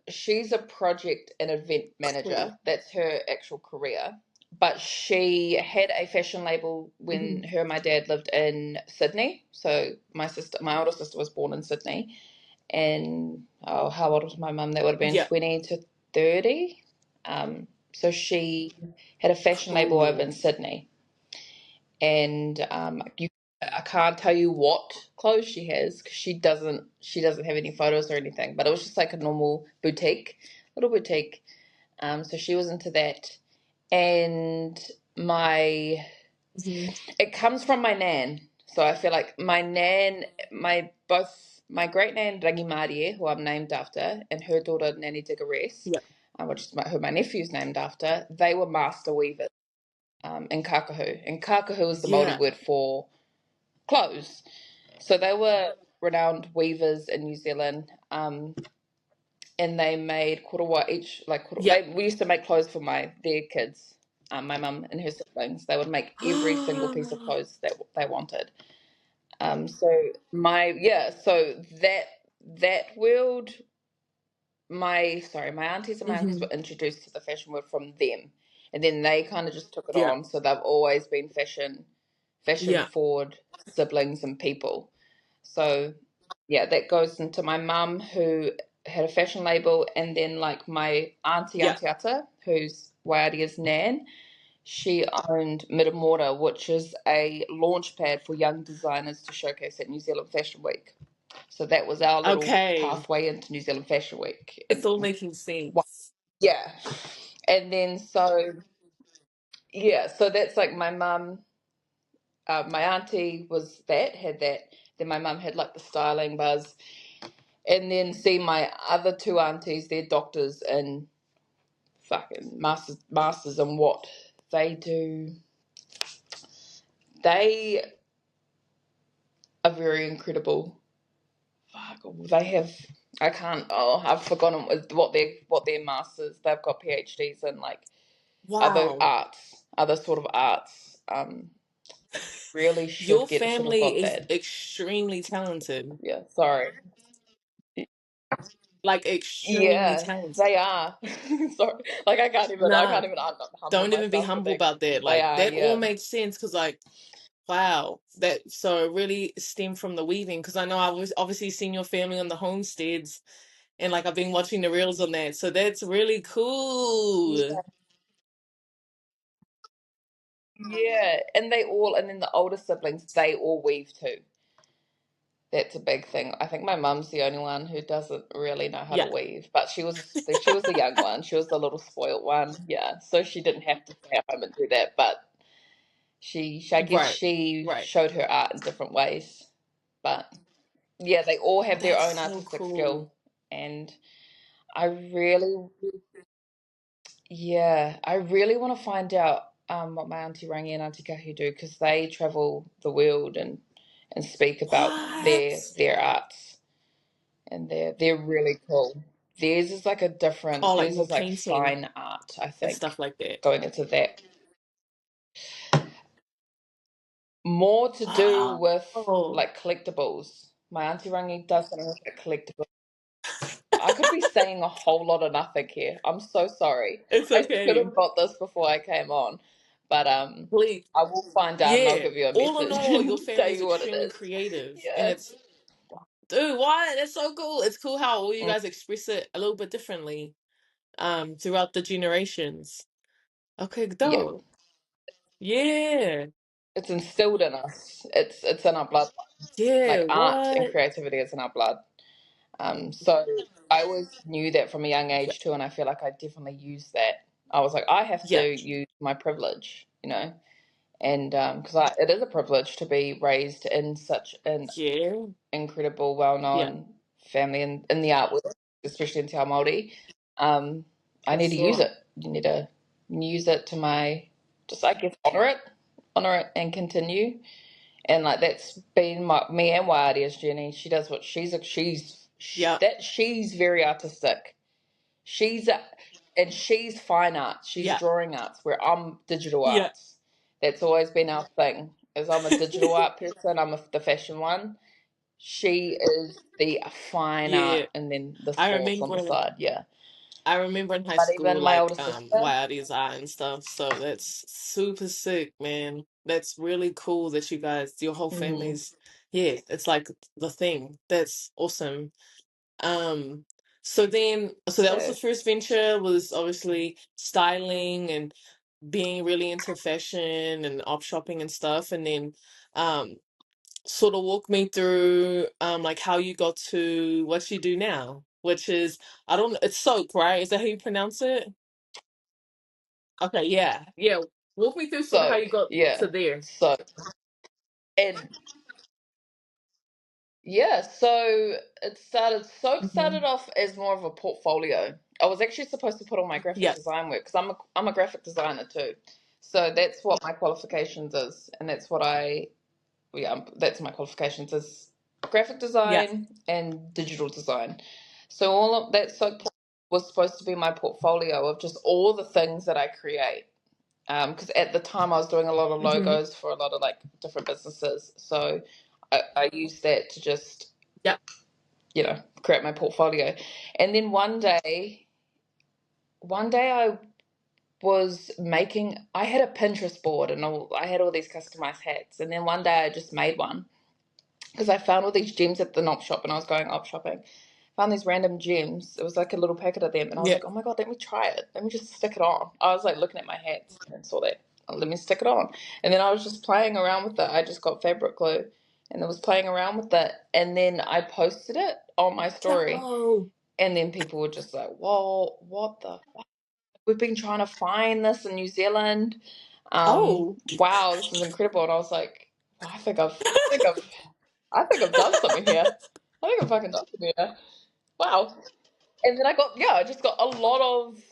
she's a project and event manager. Cool. That's her actual career. But she had a fashion label when Hmm. her and my dad lived in Sydney. So my older sister was born in Sydney. And oh, how old was my mum? That would have been Yeah. 20 to 30. So she had a fashion label over in Cool. Sydney. And I can't tell you what clothes she has because she doesn't have any photos or anything, but it was just like a normal boutique, little boutique. So she was into that, and my Hmm. it comes from my nan. So I feel like my nan, both my great nan Rangimarie, who I'm named after, and her daughter Nanny Digares, Yeah. which is who my nephew's named after. They were master weavers in Kakahu, and Kakahu is the Māori Yeah. word for clothes. So they were renowned weavers in New Zealand, and they made korowa each Yeah. we used to make clothes for their kids, my mum and her siblings. They would make every single piece of clothes that they wanted. So so that world, my aunties and my uncles Hmm. were introduced to the fashion world from them, and then they kind of just took it Yeah. on. So they've always been fashion Yeah. forward siblings and people. So yeah, that goes into my mum who had a fashion label, and then like my Yeah. auntie Ata, who's Waiaria's nan, she owned Miramora, which is a launch pad for young designers to showcase at New Zealand Fashion Week. So that was our little Okay. pathway into New Zealand Fashion Week. It's And all making well, sense. yeah, and then so that's like my mum. My auntie had that. Then my mum had like the styling buzz, and then see my other two aunties, they're doctors and fucking masters in what they do. They are very incredible. Fuck, they have. I can't. Oh, I've forgotten what their masters. They've got PhDs in like Wow. other sort of arts. Really Your should have got family is that. extremely talented. Yeah, sorry. Like extremely Yeah, talented. they are. Sorry, like I Nah, can't even humble don't even be myself with humble that. about that. They Like are, that all yeah. makes sense because like wow, that so it really stemmed from the weaving because I know I was obviously seen your family on the homesteads and like I've been watching the reels on that. So that's really cool. Yeah, yeah, and then the older siblings, they all weave too. That's a big thing. I think my mum's the only one who doesn't really know how to Yeah. weave, but she was the young one. She was the little spoilt one. Yeah, so she didn't have to stay at home and do that, but I guess Right. she Right. showed her art in different ways. But yeah, they all have their That's own so artistic skill, cool. and I really, yeah, I really want to find out what my auntie Rangi and auntie Kahi do because they travel the world and speak about What? their arts, and they're really cool. Oh, like Theirs more is like painting fine art, I and think, stuff like that. going into that. More to do with Oh, like collectibles. My auntie Rangi does something with like collectibles. I could be saying a whole lot of nothing here. I'm so sorry. it's I should okay. have got this before I came on, but Please. I will find out and I'll Yeah. give you a All in message all, your and tell family is you what it extremely is. creative. And Yeah. it's, dude, why? That's so cool. It's cool how all you Mm, guys express it a little bit differently throughout the generations. Okay, yeah. dope. Yeah. It's instilled in us. It's in our blood. Yeah. Like art and What? creativity is in our blood. So I always knew that from a young Yeah. age too, and I feel like I definitely used that. I was like, I have to Yeah. use my privilege, and because it is a privilege to be raised in such an Yeah. incredible, Yeah. well-known family in the art world, especially in Te Ao Māori. Um, I For need to use sure. it. You need to use it to just I guess honor it, and continue. And like that's been me and Waiaria's journey. She does what she's Yeah. she's very artistic. She's and she's fine arts, she's Yeah. drawing arts, where I'm digital Yeah. arts. That's always been our thing. Is I'm a digital art person, the fashion one. She is the fine art, Yeah. and then the I sports on the remember side. Yeah, I remember in high but school even my like older sister. wild design and stuff. So that's super sick, man. That's really cool that you guys, your whole Mhm. family's, yeah, it's like the thing. That's awesome. Um, so then, so that was the Too. first venture, was obviously styling and being really into fashion and op shopping and stuff. And then, um, sort of walk me through, like how you got to what you do now, which is, I don't, it's soak, right? Is that how you pronounce it? Okay, yeah, yeah. Walk me through sort of how So you got to yeah, there. so and yeah, so Soak Hmm. started off as more of a portfolio. I was actually supposed to put all my graphic Yeah, design work because I'm a graphic designer too. So that's what my qualifications is, and that's what I yeah, that's my qualifications is graphic yeah. design and digital design. So all of that was supposed to be my portfolio of just all the things that I create. Because at the time I was doing a lot of Hmm. logos for a lot of like different businesses, so I used that to just Yeah. create my portfolio. And then one day I was making. I had a Pinterest board and I had all these customized hats, and then one day I just made one because I found all these gems at the op shop and I was going op shopping. Found these random gems. It was like a little packet of them, and I was Yeah. like, "Oh my god, let me try it. Let me just stick it on." I was like looking at my hats and saw that. Oh, let me stick it on, and then I was just playing around with it. I just got fabric glue, and I was playing around with it, and then I posted it on my story, Oh. and then people were just like, "Whoa, what the? We've been trying to find this in New Zealand. Oh. Wow, this is incredible." And I was like, well, I think I've done something here. I think I've fucking done something here. Wow. And then I just got a lot of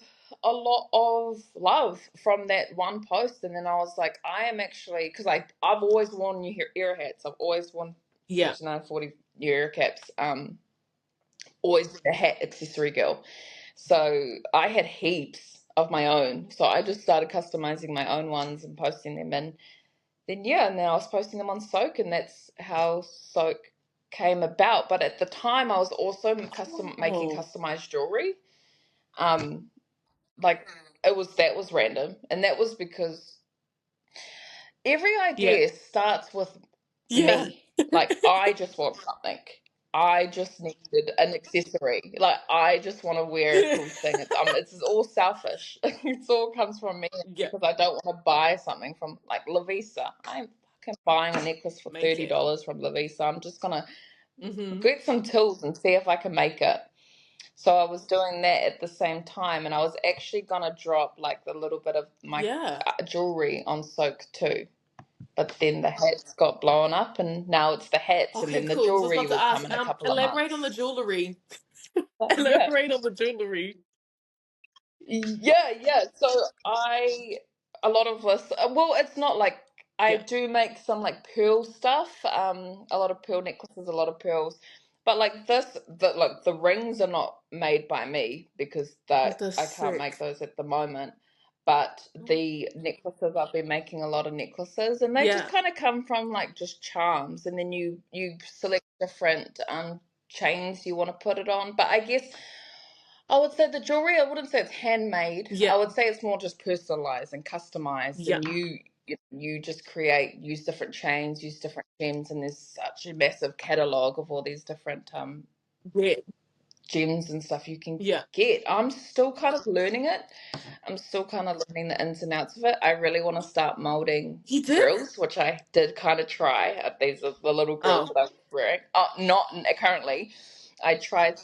love from that one post. And then I was like, I am actually, because I've always worn new ear hats. I've always worn Yeah. Section 940 new ear caps. Always been a hat accessory girl. So I had heaps of my own. So I just started customizing my own ones and posting them in. Then yeah, and then I was posting them on Soak, and that's how Soak came about. But at the time, I was also making Oh. customized jewelry. Um, like that was random, and that was because every Yeah. idea starts with Yeah. me. Like I just want something. I just needed an accessory. Like I just want to wear a cool thing. It's all selfish. It all comes from me Yeah. because I don't want to buy something from like Lavisa. I'm fucking buying a necklace for Make it. $30 from Lavisa. I'm just gonna Hmm. get some tools and see if I can make it. So I was doing that at the same time, and I was actually gonna drop like a little bit of my Yeah. jewelry on Soak too. But then the hats got blown up, and now it's the hats, and Okay, then the cool. I was just jewelry about to will come ask, in a couple of elaborate on the months. jewelry. But yeah, Elaborate on the jewelry. yeah. So a lot of us, well, it's not like I Yeah. do make some like pearl stuff, a lot of pearl necklaces, a lot of pearls. But like the rings are not made by me because that That's I can't sick. make those at the moment. But the necklaces, I've been making a lot of necklaces, and they just Yeah. kind of come from like just charms, and then you select different chains you want to put it on. But I guess I would say the jewelry, I wouldn't say it's handmade. Yeah. I would say it's more just personalized and customized, Yeah. and you just use different chains, use different gems, and there's such a massive catalog of all these different Yeah. gems and stuff you can Yeah. get. I'm still kind of learning it. I'm still kind of learning the ins and outs of it. I really want to start molding You did? girls, which I did kind of try. These are the little girls Oh. that I'm wearing. Not currently. I tried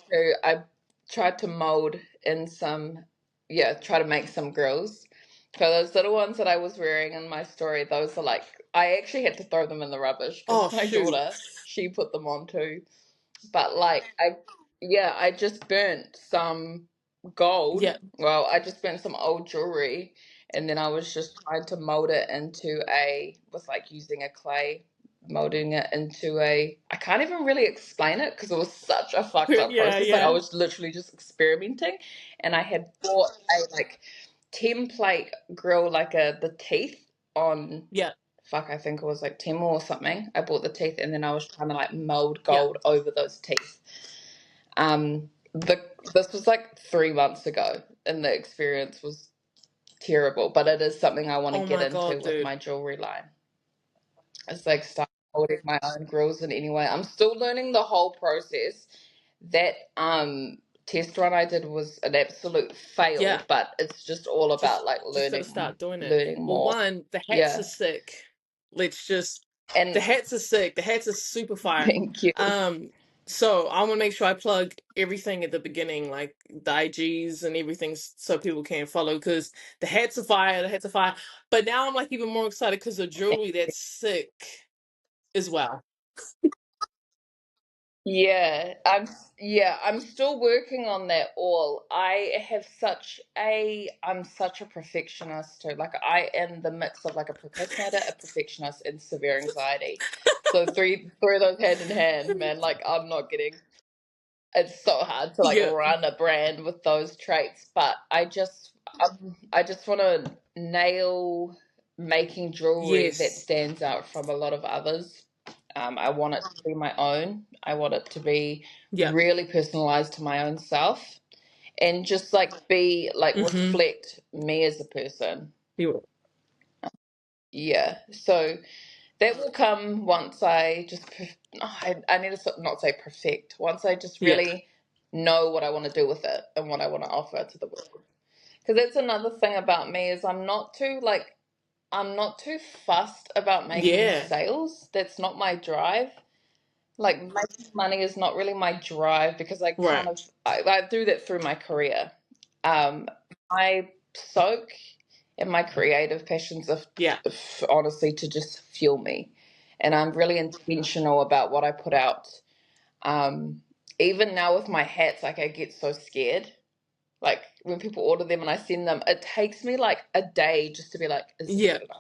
to mold in some, yeah, try to make some girls. So those little ones that I was wearing in my story, those are like, I actually had to throw them in the rubbish Oh because my shoot. daughter, she put them on too. But like I just burnt some gold. Yeah. Well, I just burnt some old jewelry, and then I was just trying to mold it into a was like using a clay molding it into I can't even really explain it because it was such a fucked up Yeah, process. Like I yeah, was literally just experimenting, and I had bought a like template grill, like the teeth on, yeah, fuck, I think it was like Temu or something. I bought the teeth, and then I was trying to like mold yeah. gold over those teeth. This was like 3 months ago, and the experience was terrible. But it is something I want to Oh get my into God, with dude. my jewelry line. It's like start holding my own grills in any way. I'm still learning the whole process. That test run I did was an absolute fail, Yeah, but it's just all about like just gotta start doing it. learning Well, more. one, the hats are Yeah. sick. Let's just the And hats are sick. The hats are super fire. thank you. Um, so I want to make sure I plug everything at the beginning, like the IGs and everything, so people can follow. Because the hats are fire. The hats are fire. But now I'm like even more excited because the jewelry that's sick as well. Yeah, I'm still working on that all. I'm such a perfectionist too. Like I am the mix of like a procrastinator, a perfectionist, and severe anxiety. So three of those hand in hand, man. Like I'm not getting it's so hard to like Yeah. run a brand with those traits, but I just want to nail making jewelry that Yes. stands out from a lot of others. I want it to be my own. I want it to be Yeah. really personalized to my own self, and just like be like Mm-hmm. reflect me as a person. You. Yeah. So that will come once I just, I need to not say perfect, once I just Yeah. really know what I want to do with it and what I want to offer to the world. Because that's another thing about me is I'm not too fussed about making Yeah. sales. That's not my drive. Like making money is not really my drive because Right. I do that through my career. Um, my soak and my creative passions are Yeah. honestly to just fuel me, and I'm really intentional about what I put out. Um, Even now with my hats, like I get so scared. Like when people order them and I send them, it takes me like a day just to be like, is this Yeah. good enough?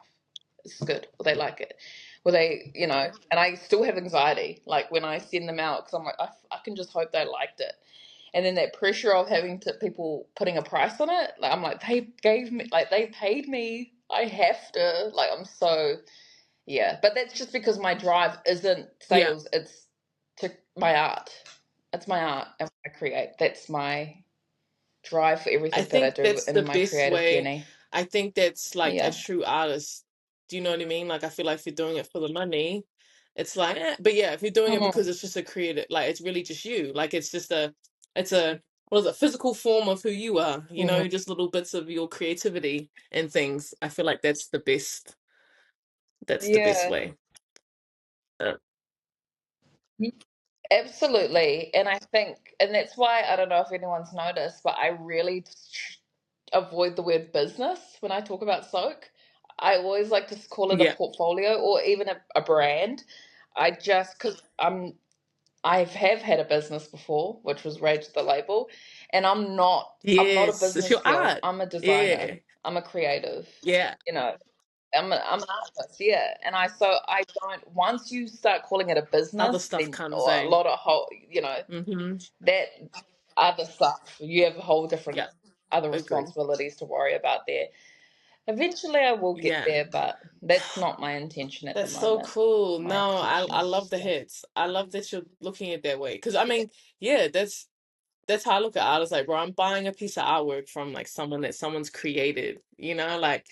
It's good. Will they like it? Will they, and I still have anxiety. Like when I send them out, because I'm like, I can just hope they liked it. And then that pressure of having to people putting a price on it, like I'm like, they paid me. I have to. Like I'm so, yeah. But that's just because my drive isn't Yeah. sales. It's to my art. It's my art and what I create. That's my drive for I everything that I think do that's the in my best creative way. journey. I think that's like a Yeah. true artist. Do you know what I mean? Like I feel like if you're doing it for the money, it's like, but yeah, if you're doing it Mhm. because it's just a creative, like it's really just you. Like it's just it's a, what is it, physical form of who you are. You Mhm. know, just little bits of your creativity and things. I feel like that's the best. That's the best Yeah. way. Uh, Absolutely. And I think, and that's why I don't know if anyone's noticed, but I really avoid the word business when I talk about soak. I always like to call it a yeah. portfolio or even a brand. Because I have had a business before, which was Rage the Label, and I'm not a Yes, it's business your girl. art. I'm a designer. Yeah. I'm a creative. Yeah. You know, I'm an artist, yeah. And I don't, once you start calling it a Other business, stuff then comes a in. lot of Mm-hmm. that other stuff, you have a whole different Yeah. other Agree. responsibilities to worry about there. Eventually I will get Yeah. there, but that's not my intention at the That's so moment. cool. My No, intention I is love just the hits. I love that you're looking at it that way. Because I mean, yeah, that's how I look at art. It's like, bro, I'm buying a piece of artwork from like someone that someone's created. You know, like,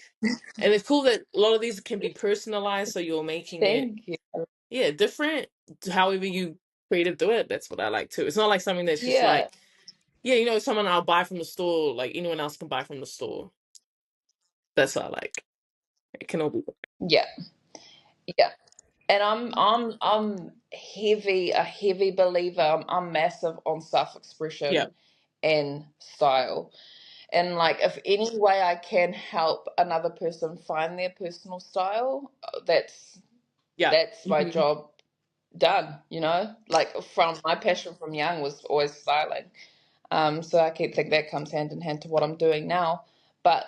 and it's cool that a lot of these can be personalized. So you're making it, thank you. yeah, different. However you creative do it. That's what I like too. It's not like something that's just Yeah, like, yeah, you know, someone I'll buy from the store. Like anyone else can buy from the store. That's what I like. It can all be. yeah, yeah. And I'm a heavy believer. I'm massive on Yeah. self-expression and style. And like, if any way I can help another person find their personal style, Yeah. that's my Hmm. job done. Like from my passion from young was always styling. So I keep thinking that comes hand in hand to what I'm doing now. But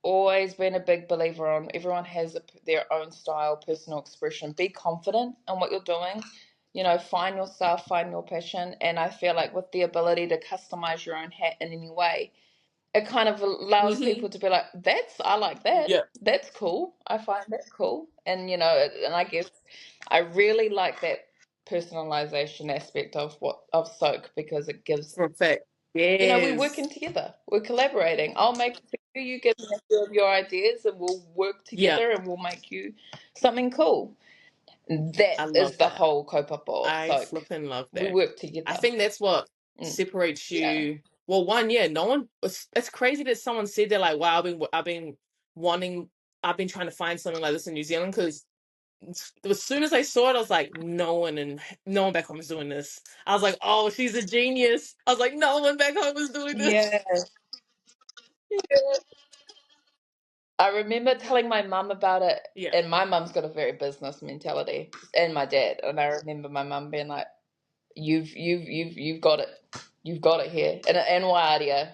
always been a big believer on everyone has their own style, personal expression. Be confident in what you're doing. You know, find yourself, find your passion. And I feel like with the ability to customize your own hat in any way, it kind of allows Hmm. people to be like, I like that. Yeah. That's cool. I find that cool. And, you know, and I guess I really like that personalization aspect of Soak because it gives, Perfect. you know, we're working Yes. together. We're collaborating. I'll make it for you. You give me a few of your ideas, and we'll work Yeah. together, and we'll make you something cool. That I is love the that. whole kaupapa of I Soak. flipping love We that. work I together. think that's what Mm. separates Yeah. you. Well, one, yeah, no one. It's crazy that someone said they're like, "Wow, I've been wanting, I've been trying to find something like this in New Zealand." Because as soon as I saw it, I was like, no one back home is doing this. I was like, "Oh, she's a genius." I was like, "No one back home is doing this." Yeah. I remember telling my mum about it, Yeah. and my mum's got a very business mentality, and my dad. And I remember my mum being like, "You've got it, you've got it here." And Waiaria,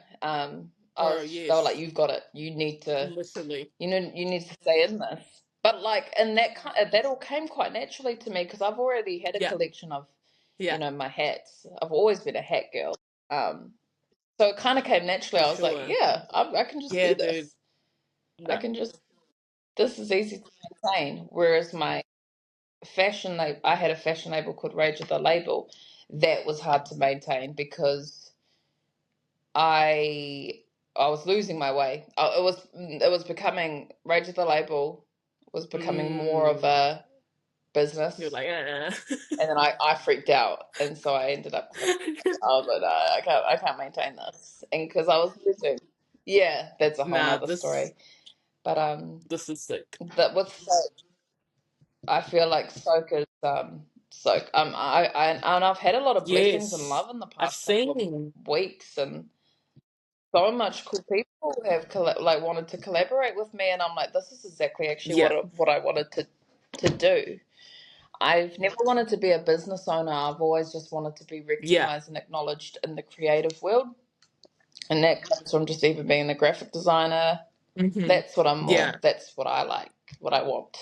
Bro, they were like, yes, "You've got it. You need to, literally. you need to stay in this." But like, and that all came quite naturally to me because I've already had a Yeah. collection of, Yeah. my hats. I've always been a hat girl. Um, so it kind of came naturally. For I was like, sure. "Yeah, I can just Yeah, do dude. this. I No. can just." This is easy to maintain. Whereas my fashion label, I had a fashion label called Rage of the Label. That was hard to maintain because I I was losing my way. It was becoming Rage of the Label was becoming more of Mm. a You're business, like, and then I freaked out, and so I ended up quitting. I was like, no, I can't maintain this, and because I was losing. Yeah, that's a whole nah, nother this story. But this is sick. that with I feel like soak is soak. And I've had a lot of blessings and Yes. love in the I've past couple of seen. weeks, and so much cool people have like wanted to collaborate with me, and I'm like, this is exactly actually Yeah. what I wanted to do. I've never wanted to be a business owner. I've always just wanted to be Yeah. recognized and acknowledged in the creative world, and that comes from just even being a graphic designer. Hmm. That's what I'm more. Yeah. That's what I like. What I want.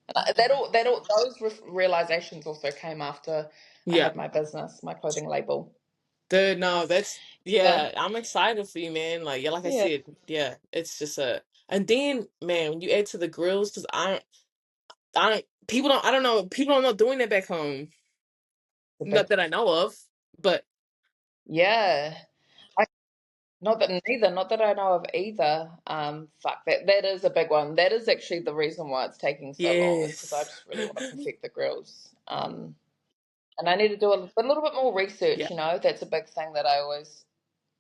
And that all those realizations also came after I Yeah. had my business, my clothing label. Dude, no, that's Yeah, yeah, I'm excited for you, man. Like, yeah, like I yeah, said, yeah, it's just a and then, man, when you add to the grills, because I don't know, people are not doing that back home. the big, Not that I know of, but yeah. I, not that I know of either. Fuck that is a big one. That is actually the reason why it's taking so long is because I yes. just really want to perfect the grills. And I need to do a little bit more research. Yeah. You know, that's a big thing that I always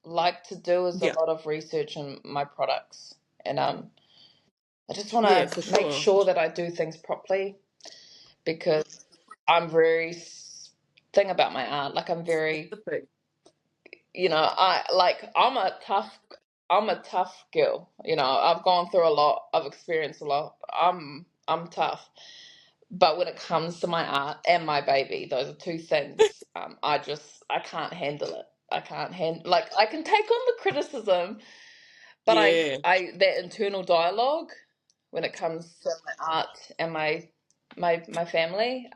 like to do is a Yeah. lot of research in my products. And I just want Yeah, for to make sure. sure that I do things properly because I'm very thing about my art. Like I'm very, Perfect. I'm a tough girl. You know, I've gone through a lot. I've experienced a lot. I'm tough. But when it comes to my art and my baby, those are two things. I can't handle it. I can't handle like I can take on the criticism, but Yeah. I that internal dialogue when it comes to my art and my family,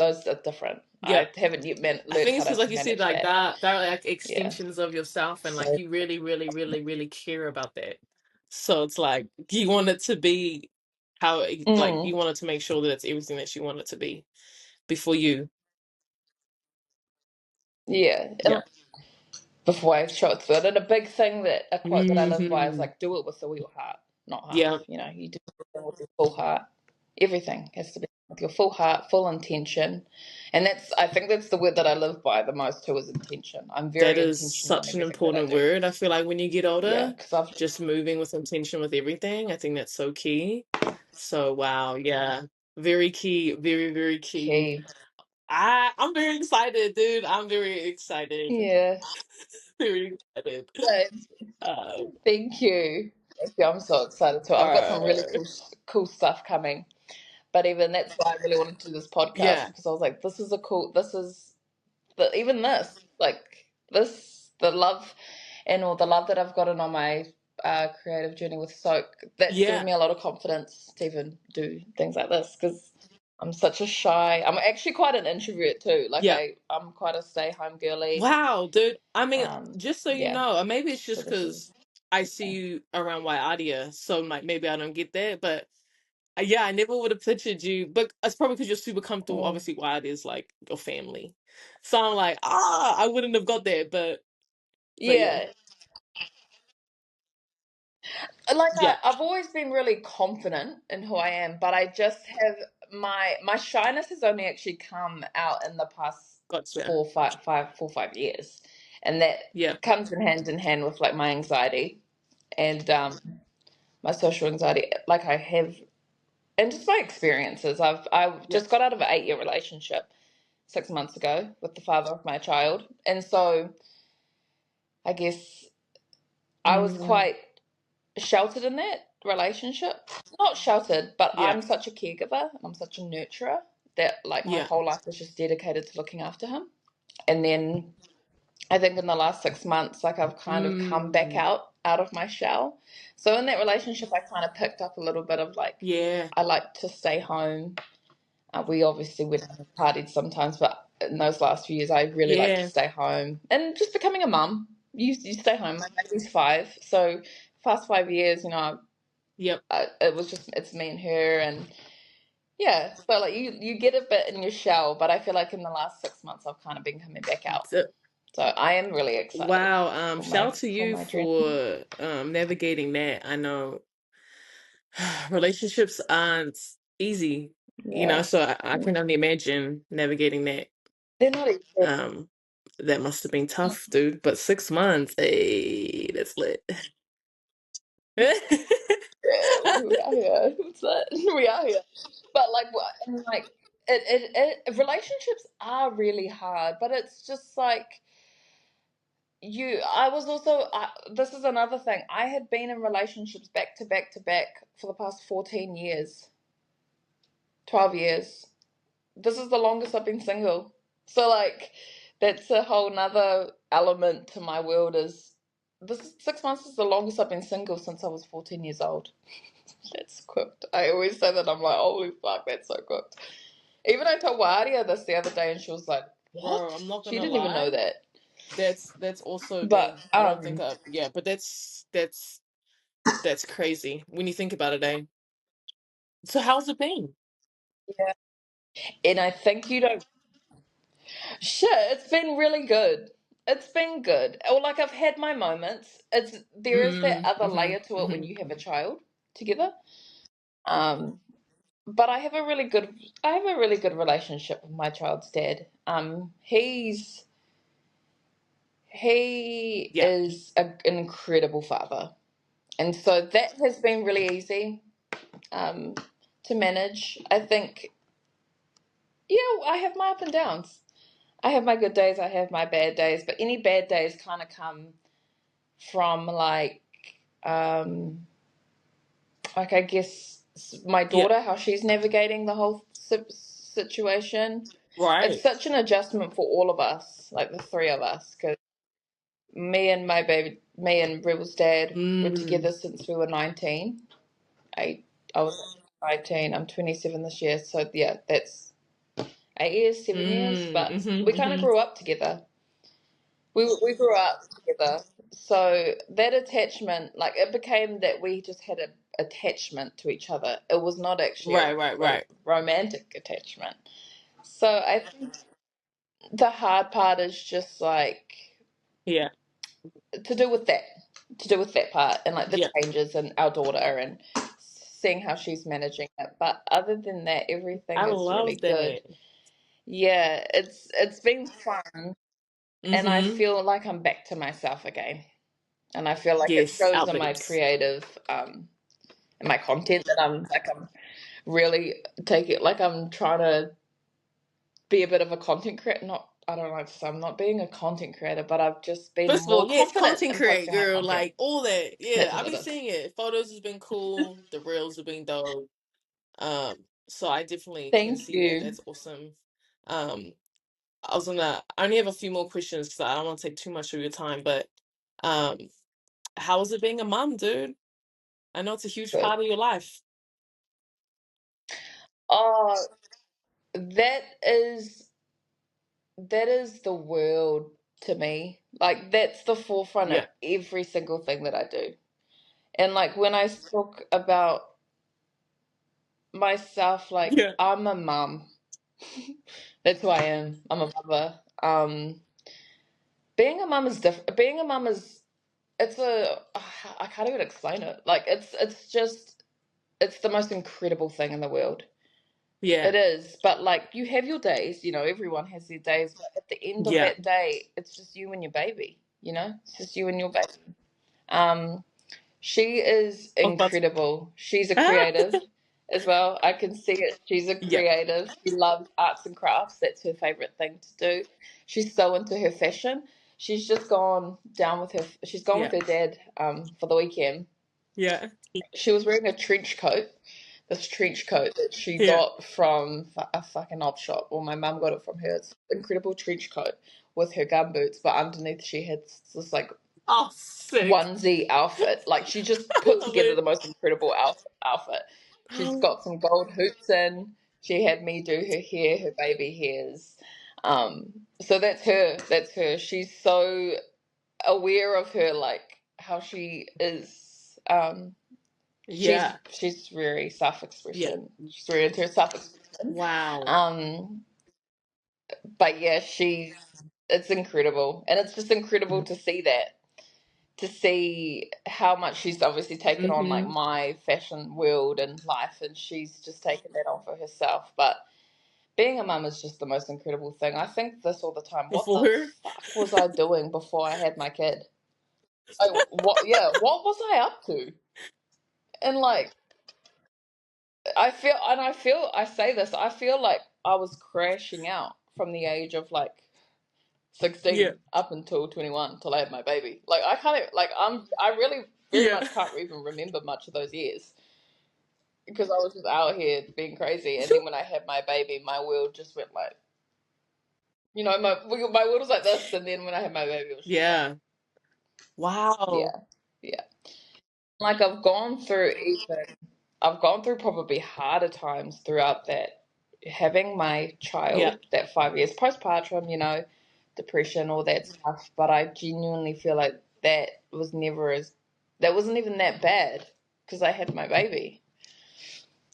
those are different. Yeah. I haven't yet I learned think how it's because, to like you said, manage like that. that are like Yeah. extensions of yourself, and like So you really, really, really, really care about that. So it's like you want it to be like you mm, wanted to make sure that it's everything that you want it to be before you. yeah. Yeah. And before I show it through it. And a big thing that a quote that I live by is Hmm. like do it with all your heart, not half. Yeah. You know, you do everything with your full heart. Everything has to be with your full heart, full intention. And I think that's the word that I live by the most too is intention. I'm That very is intentional in such an everything that I important do. word. I feel like when you get Yeah, older, because I've just moving with intention with everything, I think that's so key. So wow, yeah. Very key, very, very key. key. I'm very excited, dude. I'm very excited. Yeah. Very excited. So, Um, thank you. Thank you. I'm so excited too. I've got some really uh, cool stuff coming. But even that's why I really wanted to do this podcast yeah, because I was like, this is even this, like the love and all the love that I've gotten on my creative journey with Soak, that's given Yeah. me a lot of confidence to even do things like this because I'm actually quite an introvert too. Like Yeah. I'm quite a stay-home girly. Wow, dude. I mean, just so you Yeah. know, maybe it's So just this is because I see you around Waiadia, so like maybe I don't get that. But yeah, I never would have pictured you. But it's probably because you're super comfortable. mm, Obviously, Waiadia is like your family, so I'm like, I wouldn't have got that. But yeah, yeah. Like yeah, I've always been really confident in who I am, but I just have my shyness has only actually come out in the past gotcha. 4 5 years, and that Yeah, comes in hand with like my anxiety and my social anxiety. Like I have, and just my experiences. I yeah. just got out of an 8 year relationship 6 months ago with the father of my child, and so I guess I was Mm, quite sheltered in that relationship. Not sheltered, but yeah, I'm such a caregiver and I'm such a nurturer that like my yeah. whole life was just dedicated to looking after him. And then I think in the last 6 months, like I've kind of come back Mm, out of my shell. So in that relationship, I kind of picked up a little bit of like yeah, I like to stay home. We obviously went and partied sometimes, but in those last few years, I really like to yeah, stay home and just becoming a mum. You stay home. My baby's 5, so past 5 years, yep. it was just it's me and her, and yeah, so like you get a bit in your shell, but I feel like in the last 6 months I've kind of been coming back out, so I am really excited Wow. for Shout out to for you my journey. for navigating that. I know relationships aren't easy, Yeah, so I can only imagine navigating that. they're not easy. Um, that must have been tough, dude. But 6 months, hey, that's lit. Yeah, we are here. What's that? We are here, but like and like relationships are really hard, but it's just like I was also this is another thing. I had been in relationships back to back to back for the past 14 years, 12 years. This is the longest I've been single. So like that's a whole nother element to my world is this 6 months is the longest I've been single since I was 14 years old. That's cooked. I always say that I'm like, holy fuck, that's so cooked. Even I told Waria this the other day and she was like, Bro, what? I'm not She gonna didn't even know lie. that. That's also But been. I don't think yeah, but that's crazy when you think about it, eh? So how's it been? yeah. And I think you don't shit, it's been really good. It's been good. Or like I've had my moments. There is that other layer to it when you have a child together. Um, but I have a really good relationship with my child's dad. He Yeah, is an incredible father, and so that has been really easy um, to manage. I think, yeah, I have my up and downs. I have my good days. I have my bad days, but any bad days kind of come from um, like I guess my yeah, daughter, how she's navigating the whole situation. It's right. such an adjustment for all of us, like the three of us, because me and Rebel's dad were Mm, together since we were 19. I was 19. I'm 27 this year, so yeah, that's 8 years, 7 years. But we kind of mm-hmm. grew up together. We grew up together, so that attachment, like it became that we just had a attachment to each other. It was not actually a Right, right, right. romantic attachment. So I think the hard part is just like Yeah, to do with that, to do with that part, and like the yeah. changes in our daughter and seeing how she's managing it. But other than that, everything I is really love good. that. Yeah, it's been fun, and I Mm-hmm. feel like I'm back to myself again. And I feel like it Yes, shows in my outlets. creative in my content that I'm really taking like I'm trying to be a bit of a content creator. Not I don't like to say I'm not being a content creator, but I've just been First of more all, yes, confident content in create, posting my girl, content. like all that. Yeah, That's I've what been it is. seeing it. Photos has been cool. The reels have been dope. So I definitely can Thank see that. you. That's awesome. Um, I only have a few more questions because I don't want to take too much of your time, but um, how is it being a mom, dude? I know it's a huge Good. part of your life. Oh, that is that is the world to me. Like that's the forefront of Yeah. every single thing that I do. And like when I talk about myself, like Yeah. I'm a mum. That's who I am. I'm a mother. Being a mum is different. Being a mum is it's a I can't even explain it. Like it's just it's the most incredible thing in the world. Yeah. It is, but like you have your days, everyone has their days, but at the end of Yeah. that day, it's just you and your baby, It's just you and your baby. Um, she is I was about to. incredible. She's a Ah! creative as well. I can see it. She's a Yeah. creative. She loves arts and crafts. That's her favorite thing to do. She's so into her fashion. She's just gone down with her. She's gone with Yeah. her dad for the weekend. Yeah. She was wearing a trench coat, this trench coat that she Yeah. got from a fucking op shop. Well, my mum got it from her. It's an incredible trench coat with her gum boots, but underneath she had this like Oh, sick. onesie outfit. Like she just I put love together it. the most incredible outfit. She's Oh, got some gold hoops in. She had me do her hair, her baby hairs. So that's her. That's her. She's so aware of her, like how she is. She's yeah. she's very Yeah. self-expression. She's very into her self-expression. Wow. Um, but yeah, it's incredible, and it's just incredible to see that, to see how much she's obviously taken on like Mm-hmm. my fashion world and life, and she's just taken that on for herself. But being a mum is just the most incredible thing. I think this all the time. What the Before. fuck was I doing before I had my kid? What? Yeah, what was I up to? And like I say this, I feel like I was crashing out from the age of like Yeah. 16 up until 21 till I had my baby. Like I can't like I really very Yeah. much can't even remember much of those years because I was just out here being crazy. And then when I had my baby, my world just went like, my world was like this. And then when I had my baby, it was just like, Yeah. Wow. yeah, yeah. Like I've gone through probably harder times throughout that. Having my Yeah. child, that 5 years postpartum, depression, all that stuff. But I genuinely feel like that wasn't even that bad because I had my baby,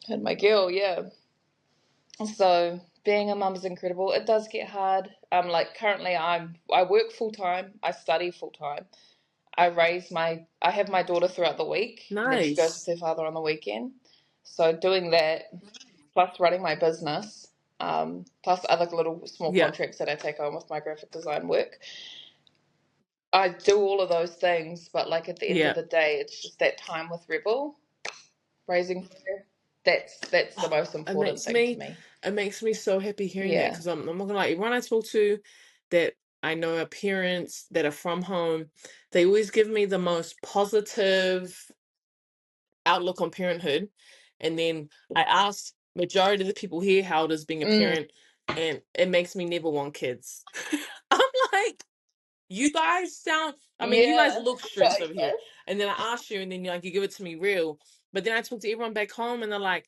had my girl, yeah. So being a mum is incredible. It does get hard. Like currently I work full time, I study full time. I have my daughter throughout the week, and then she goes with Nice. her father on the weekend. So doing that, plus running my business, plus other little small Yeah. contracts that I take on with my graphic design work. I do all of those things, but like at the end of Yeah. the day, it's just that time with Rebel, raising her. That's the Oh, most it important makes thing to me me. it makes me so happy hearing that Yeah. because I'm not gonna lie, everyone I talk to that I know are parents that are from home, they always give me the most positive outlook on parenthood. And then I asked majority of the people here how it is being a Mm, parent, and it makes me never want kids. I'm like, you guys sound, I mean, you guys yeah. look stressed over here. And then I asked you, and then you give it to me real. But then I talk to everyone back home, and they're like,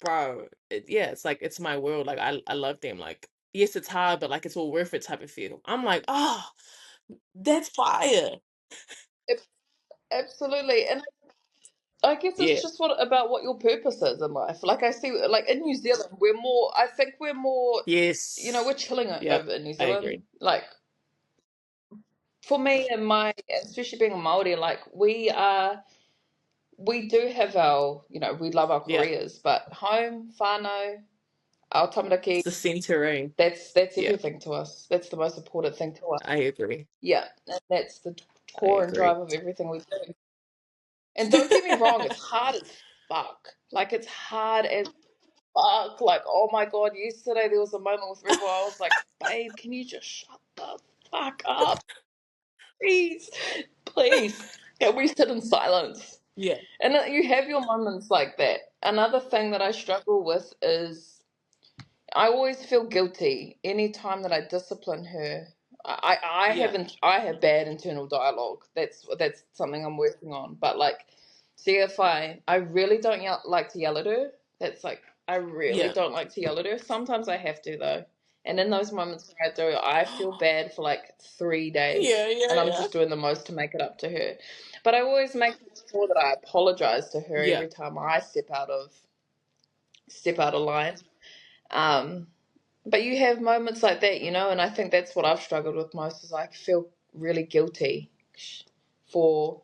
bro, yeah, it's like, it's my world. Like, I love them. Like, yes, it's hard, but like, it's all worth it type of feel. I'm like, oh, that's fire. Absolutely. And I guess it's Yeah. just what your purpose is in life. Like I see, like in New Zealand, I think we're more, we're Yes. chilling Yep. over in New I Zealand. agree. Like for me and especially being a Māori, like we do have we love our Yeah. careers, but home, whānau, our It's tamariki, the centering. that's Yeah. everything to us. That's the most important thing to us. I agree. Yeah, and that's the I core and agree. drive of everything we do. And don't get me wrong, it's hard as fuck. Like it's hard as fuck. Like, oh my god, yesterday there was a moment with Rebel. I was like, babe, can you just shut the fuck up? Please. Please. Can we sit in silence? Yeah. And you have your moments like that. Another thing that I struggle with is I always feel guilty anytime that I discipline her Yeah. I have bad internal dialogue. That's something I'm working on. But like, see if I really don't like to yell at her. That's like, I really Yeah. don't like to yell at her. Sometimes I have to though. And in those moments where I do, I feel bad for like 3 days. Yeah, yeah, And I'm yeah. just doing the most to make it up to her. But I always make sure that I apologize to her Yeah. every time I step out of line. Um, but you have moments like that, and I think that's what I've struggled with most is I feel really guilty for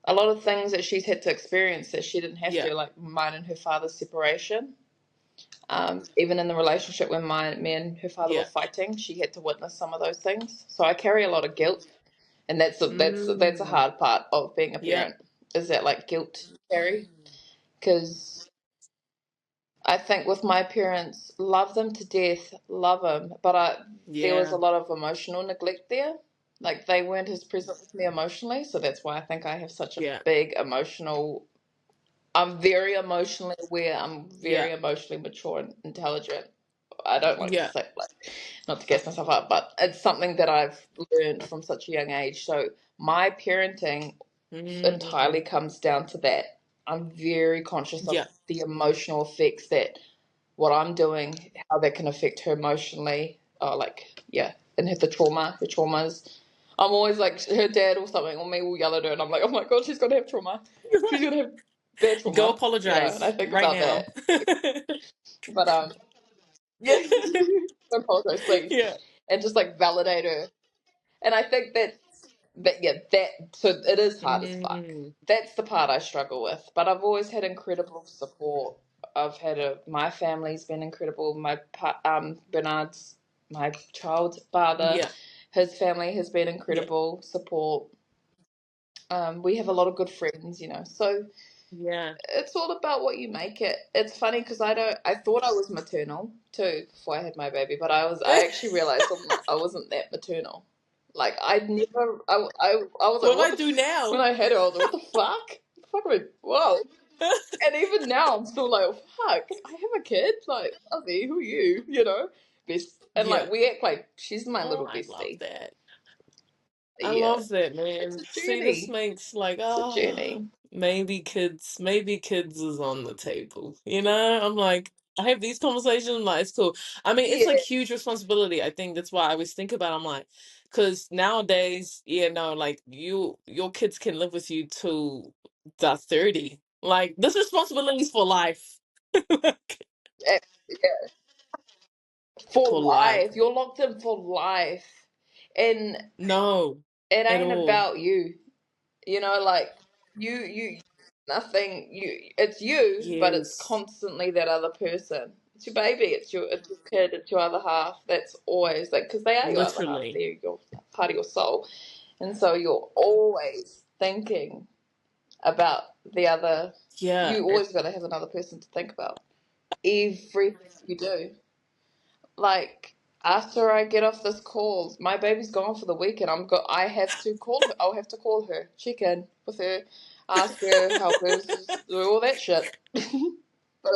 a lot of things that she's had to experience that she didn't have Yeah. to, like mine and her father's separation. Even in the relationship when me and her father were Yeah. fighting, she had to witness some of those things. So I carry a lot of guilt, and that's a Mm. hard part of being a Yeah. parent. Is that like guilt you carry? Because I think with my parents, love them to death, love them, but there was a Yeah. lot of emotional neglect there. Like they weren't as present with me emotionally, so that's why I think I have such a Yeah. big emotional. I'm very emotionally aware. I'm Yeah. very emotionally mature and intelligent. I don't like to Yeah. say like not to gas myself up, but it's something that I've learned from such a young age. So my parenting entirely Mm. comes down to that. I'm very conscious of Yeah. the emotional effects that what I'm doing, how that can affect her emotionally, like yeah, and her her traumas. I'm always like her dad or something, or me will yell at her, and I'm like, oh my god, she's gonna have trauma. She's gonna have bad Go trauma, and I apologize think right about now. that. But yeah, don't apologize, please, Yeah. and just like validate her. And I think that so it is hard as fuck. Mm. That's the part I struggle with. But I've always had incredible support. My family's been incredible. Bernard's my child's father. Yeah. His family has been Yeah. incredible support. We have a lot of good friends, So Yeah. it's all about what you make it. It's funny because I thought I was maternal too before I had my baby, but I actually realized I wasn't that maternal. Like I'd never, I was like, What do what I the, do when now? I had her, I was like, what the fuck? The fuck am I, whoa. And even now I'm still like, oh, fuck, I have a kid? Like, Ozzy, who are you? Best. And Yeah. like, we act like she's my Oh, little I love bestie. that. I Yeah. love that, It's man. a See, this journey. makes like, It's a journey. maybe kids is on the table. I'm like, I have these conversations, I'm like, it's cool. I mean, it's like Yeah. huge responsibility. I think that's why I always think about, I'm like, because nowadays, yeah, no, like your kids can live with you till they're 30. Like, this responsibility is for life. Yeah. For For life. life. You're locked in for life. And No, it at ain't all. about you. Like you nothing it's you, but it's Yes, constantly that other person. It's your baby, it's your kid, it's your other half. That's always like because they are your other half. literally. They're your part of your soul. And so you're always thinking about the other. Yeah. You always gotta have another person to think about. Everything you do. Like after I get off this call, my baby's gone for the weekend. I have to call her. I'll have to call her, check in with her, ask her, help her, do all that shit. But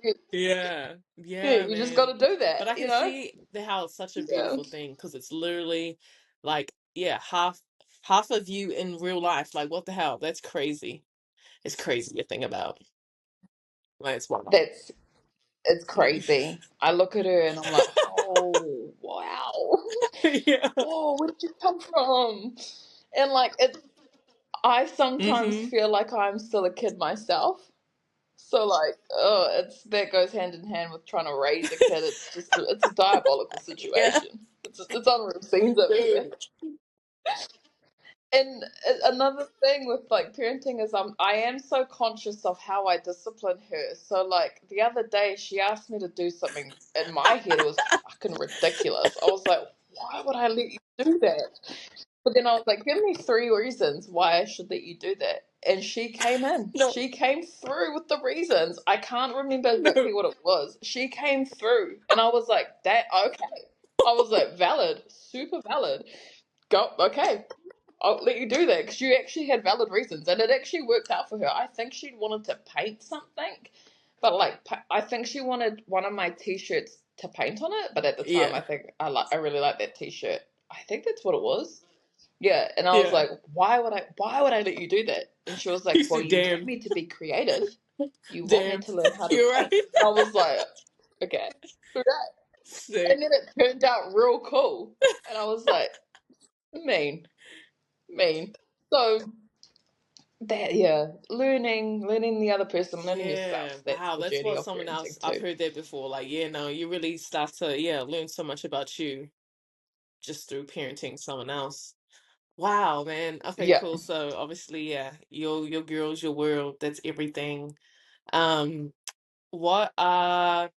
you, Yeah, yeah, yeah, you just got man. to do But I that, can see how it's such a Yeah, beautiful thing because it's literally like, yeah, half of you in real life. Like, what the hell? That's crazy. It's crazy to think about. Like, it's wild. that's it's crazy. I look at her and I'm like, oh wow, Yeah. whoa, where did you come from? And like it, I sometimes Mm-hmm. feel like I'm still a kid myself. So like, oh, that goes hand in hand with trying to raise a kid. It's a diabolical Yeah. situation. It's unreal scenes over there. Dude. And another thing with like parenting is I am so conscious of how I discipline her. So like the other day she asked me to do something. In my head it was fucking ridiculous. I was like, why would I let you do that? But then I was like, give me 3 reasons why I should let you do that. And she came in. No, She came through with the reasons. I can't remember exactly no. what it was. She came through. And I was like, that, okay. I was like, valid, super valid. Go, okay. I'll let you do that because you actually had valid reasons. And it actually worked out for her. I think she wanted to paint something. But like, I think she wanted one of my t-shirts to paint on it. But at the time, Yeah. I think I really like that t-shirt. I think that's what it was. Yeah, and I was Yeah. like, why would I let you do that? And she was You like, well, said, you want damn, me to be creative. You want me damn. to learn how to You're paint. right. And I was like, okay. Right. And Sick. then it turned out real cool. And I was like, mean, mean. So that, yeah, learning the other person, learning Yeah. yourself. That's Wow. the That's journey what of someone else, parenting I've too. heard that before. Like, yeah, no, you really start to, yeah, learn so much about you just through parenting someone else. Wow, man. Okay, Yeah. cool. So obviously, yeah, your girls, your world, that's everything. Um, what are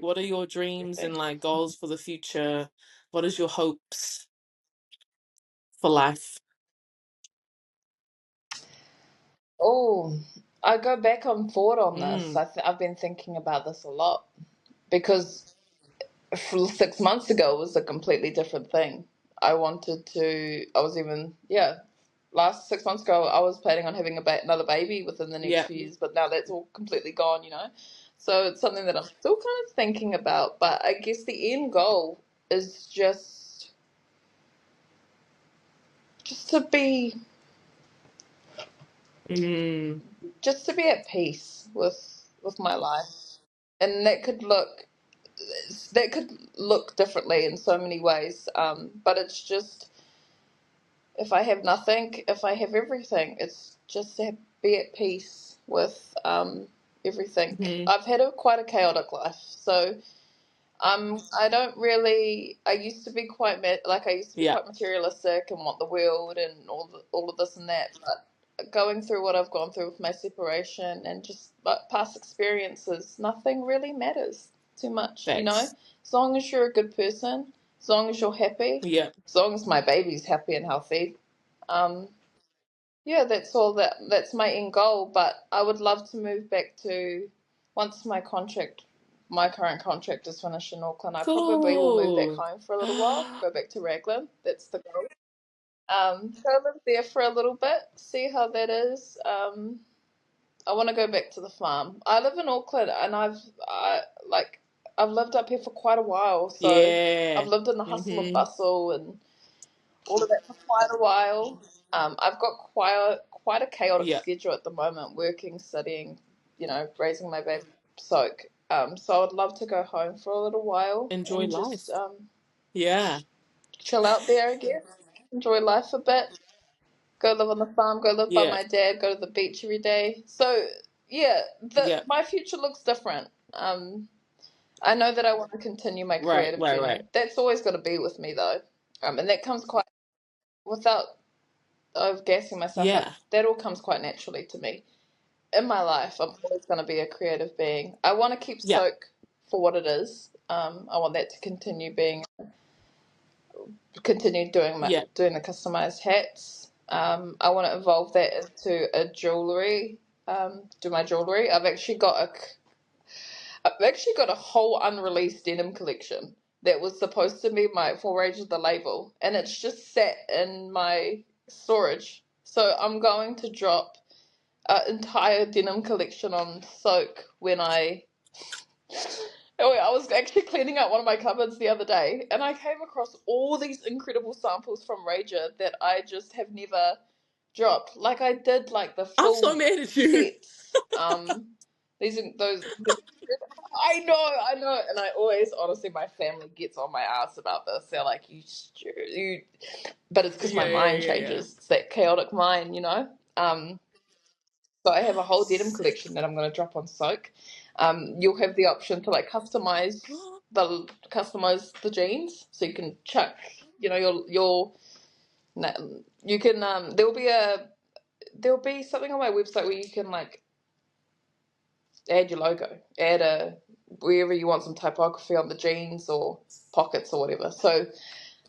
what are your dreams and like goals for the future? What is your hopes for life? Oh, I go back and forth on this. Mm, I've been thinking about this a lot because 6 months ago was a completely different thing. I was even, yeah, last 6 months ago, I was planning on having another baby within the next yeah. few years, but now that's all completely gone, you know? So it's something that I'm still kind of thinking about, but I guess the end goal is just to be, Mm, just to be at peace with my life. And that could look differently in so many ways. But it's just, if I have nothing, if I have everything, it's just to be at peace with everything. mm, I've had quite a chaotic life, so I don't really. I used to be I used to be yeah. quite materialistic and want the world and all of this and that. But going through what I've gone through with my separation and just past experiences, nothing really matters too much, you know. Facts. As long as you're a good person, as long as you're happy, Yeah. as long as my baby's happy and healthy, um, yeah, that's my end goal. But I would love to move back to once my current contract is finished in Auckland. I probably will move back Cool. home for a little while, go back to Raglan. That's the goal. So live there for a little bit, see how that is. I want to go back to the farm. I live in Auckland, and I've lived up here for quite a while, so I've Yeah. lived in the hustle and Mm-hmm. bustle and all of that for quite a while. I've got quite a chaotic Yeah. schedule at the moment, working, studying, raising my baby soak. So I'd love to go home for a little while Enjoy and just life. Yeah. chill out there, I guess. Enjoy life a bit. Go live on the farm. Go live by Yeah. my dad. Go to the beach every day. So yeah, Yeah. my future looks different. I know that I want to continue my Right. creative Right. Right. journey. That's always going to be with me though. And that comes quite without of gassing myself up, Yeah. that all comes quite naturally to me. In my life, I'm always going to be a creative being. I want to keep Yeah. soak for what it is. I want that to continue Yeah. doing the customized hats. I want to evolve that into a jewelry. Do my jewelry. I've actually got a whole unreleased denim collection that was supposed to be my for Rage of the label, and it's just sat in my storage. So I'm going to drop an entire denim collection on Soak when I. Oh, wait, I was actually cleaning out one of my cupboards the other day, and I came across all these incredible samples from Rager that I just have never dropped. Like I did, like the I'm so full mad at you. sets. These those. I know, and I always, honestly, my family gets on my ass about this. They're like, you," but it's because my Yeah. Yeah. mind Yeah. Yeah. changes. It's that chaotic mind, you know. So I have a whole denim collection Sick. that I'm going to drop on Soak. You'll have the option to like customize the jeans, so you can chuck, your you can there'll be something on my website where you can like add your logo, add a wherever you want some typography on the jeans or pockets or whatever. So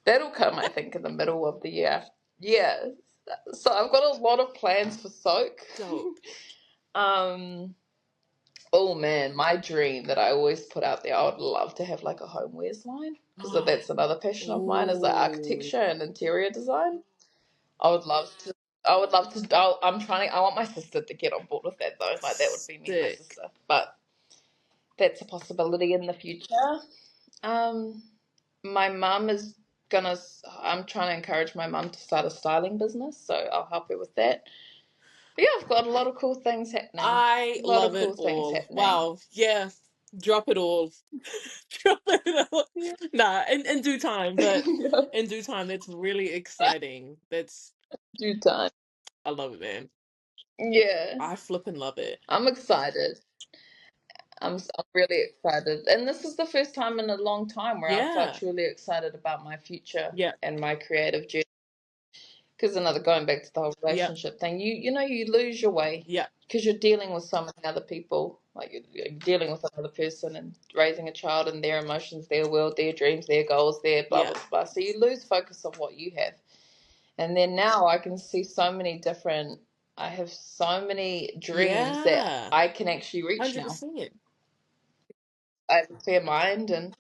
that'll come, I think, in the middle of the year. Yeah. So I've got a lot of plans for Soak. Dope. um. Oh man, my dream that I always put out there, I would love to have like a homewares line because that's another passion of mine is like Ooh. architecture and interior design. I would love to. I'm trying. I want my sister to get on board with that though. Like that would be me and my Sick. sister. But that's a possibility in the future. Um, my mum is I'm trying to encourage my mum to start a styling business, so I'll help her with that. But yeah, I've got a lot of cool things happening. I A lot of love it cool things all. happening. Wow. Yeah. Drop it all. Drop it all. Yeah. Nah, in due time, but Yeah. in due time, that's really exciting. Due time. I love it, man. Yeah. I flippin' love it. I'm excited. I'm really excited. And this is the first time in a long time where I've felt Yeah. truly excited about my future Yeah. and my creative journey. Because another going back to the whole Yeah. relationship thing, you lose your way Yeah. because you're dealing with so many other people. Like you're dealing with another person and raising a child and their emotions, their world, their dreams, their goals, their blah Yeah. blah blah. So you lose focus of what you have. And then now I can see so many different. I have so many dreams that Yeah. I can actually reach now. 100%. I have a clear mind and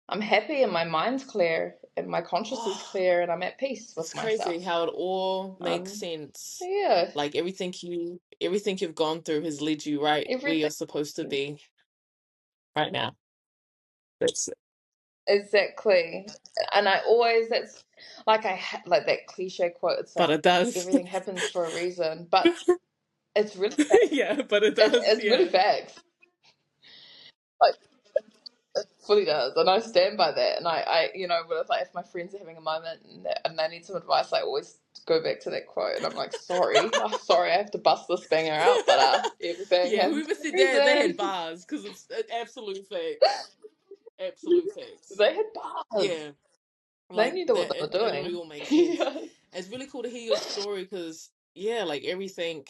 I'm happy and my mind's clear and my conscious is Oh, clear and I'm at peace it's with crazy myself. how it all makes Um, sense. yeah, Like everything you've gone through has led you right where you're everything. supposed to be right now. That's Exactly. And I always, that's like, like that cliche quote, it's but like, it does. everything happens for a reason, but it's really fact. Yeah, but it does. It's really Yeah. facts. Like, it fully does. And I stand by that. And but it's like if my friends are having a moment and they need some advice, I always go back to that quote. And I'm like, sorry, sorry, I have to bust this banger out, but everything Yeah, happens whoever for a said that, they had reason. bars because it's absolute facts. Absolute facts. They had bars. Yeah, They like knew what that. they were It literally doing. all makes sense. Yeah. It's really cool to hear your story because yeah, like everything.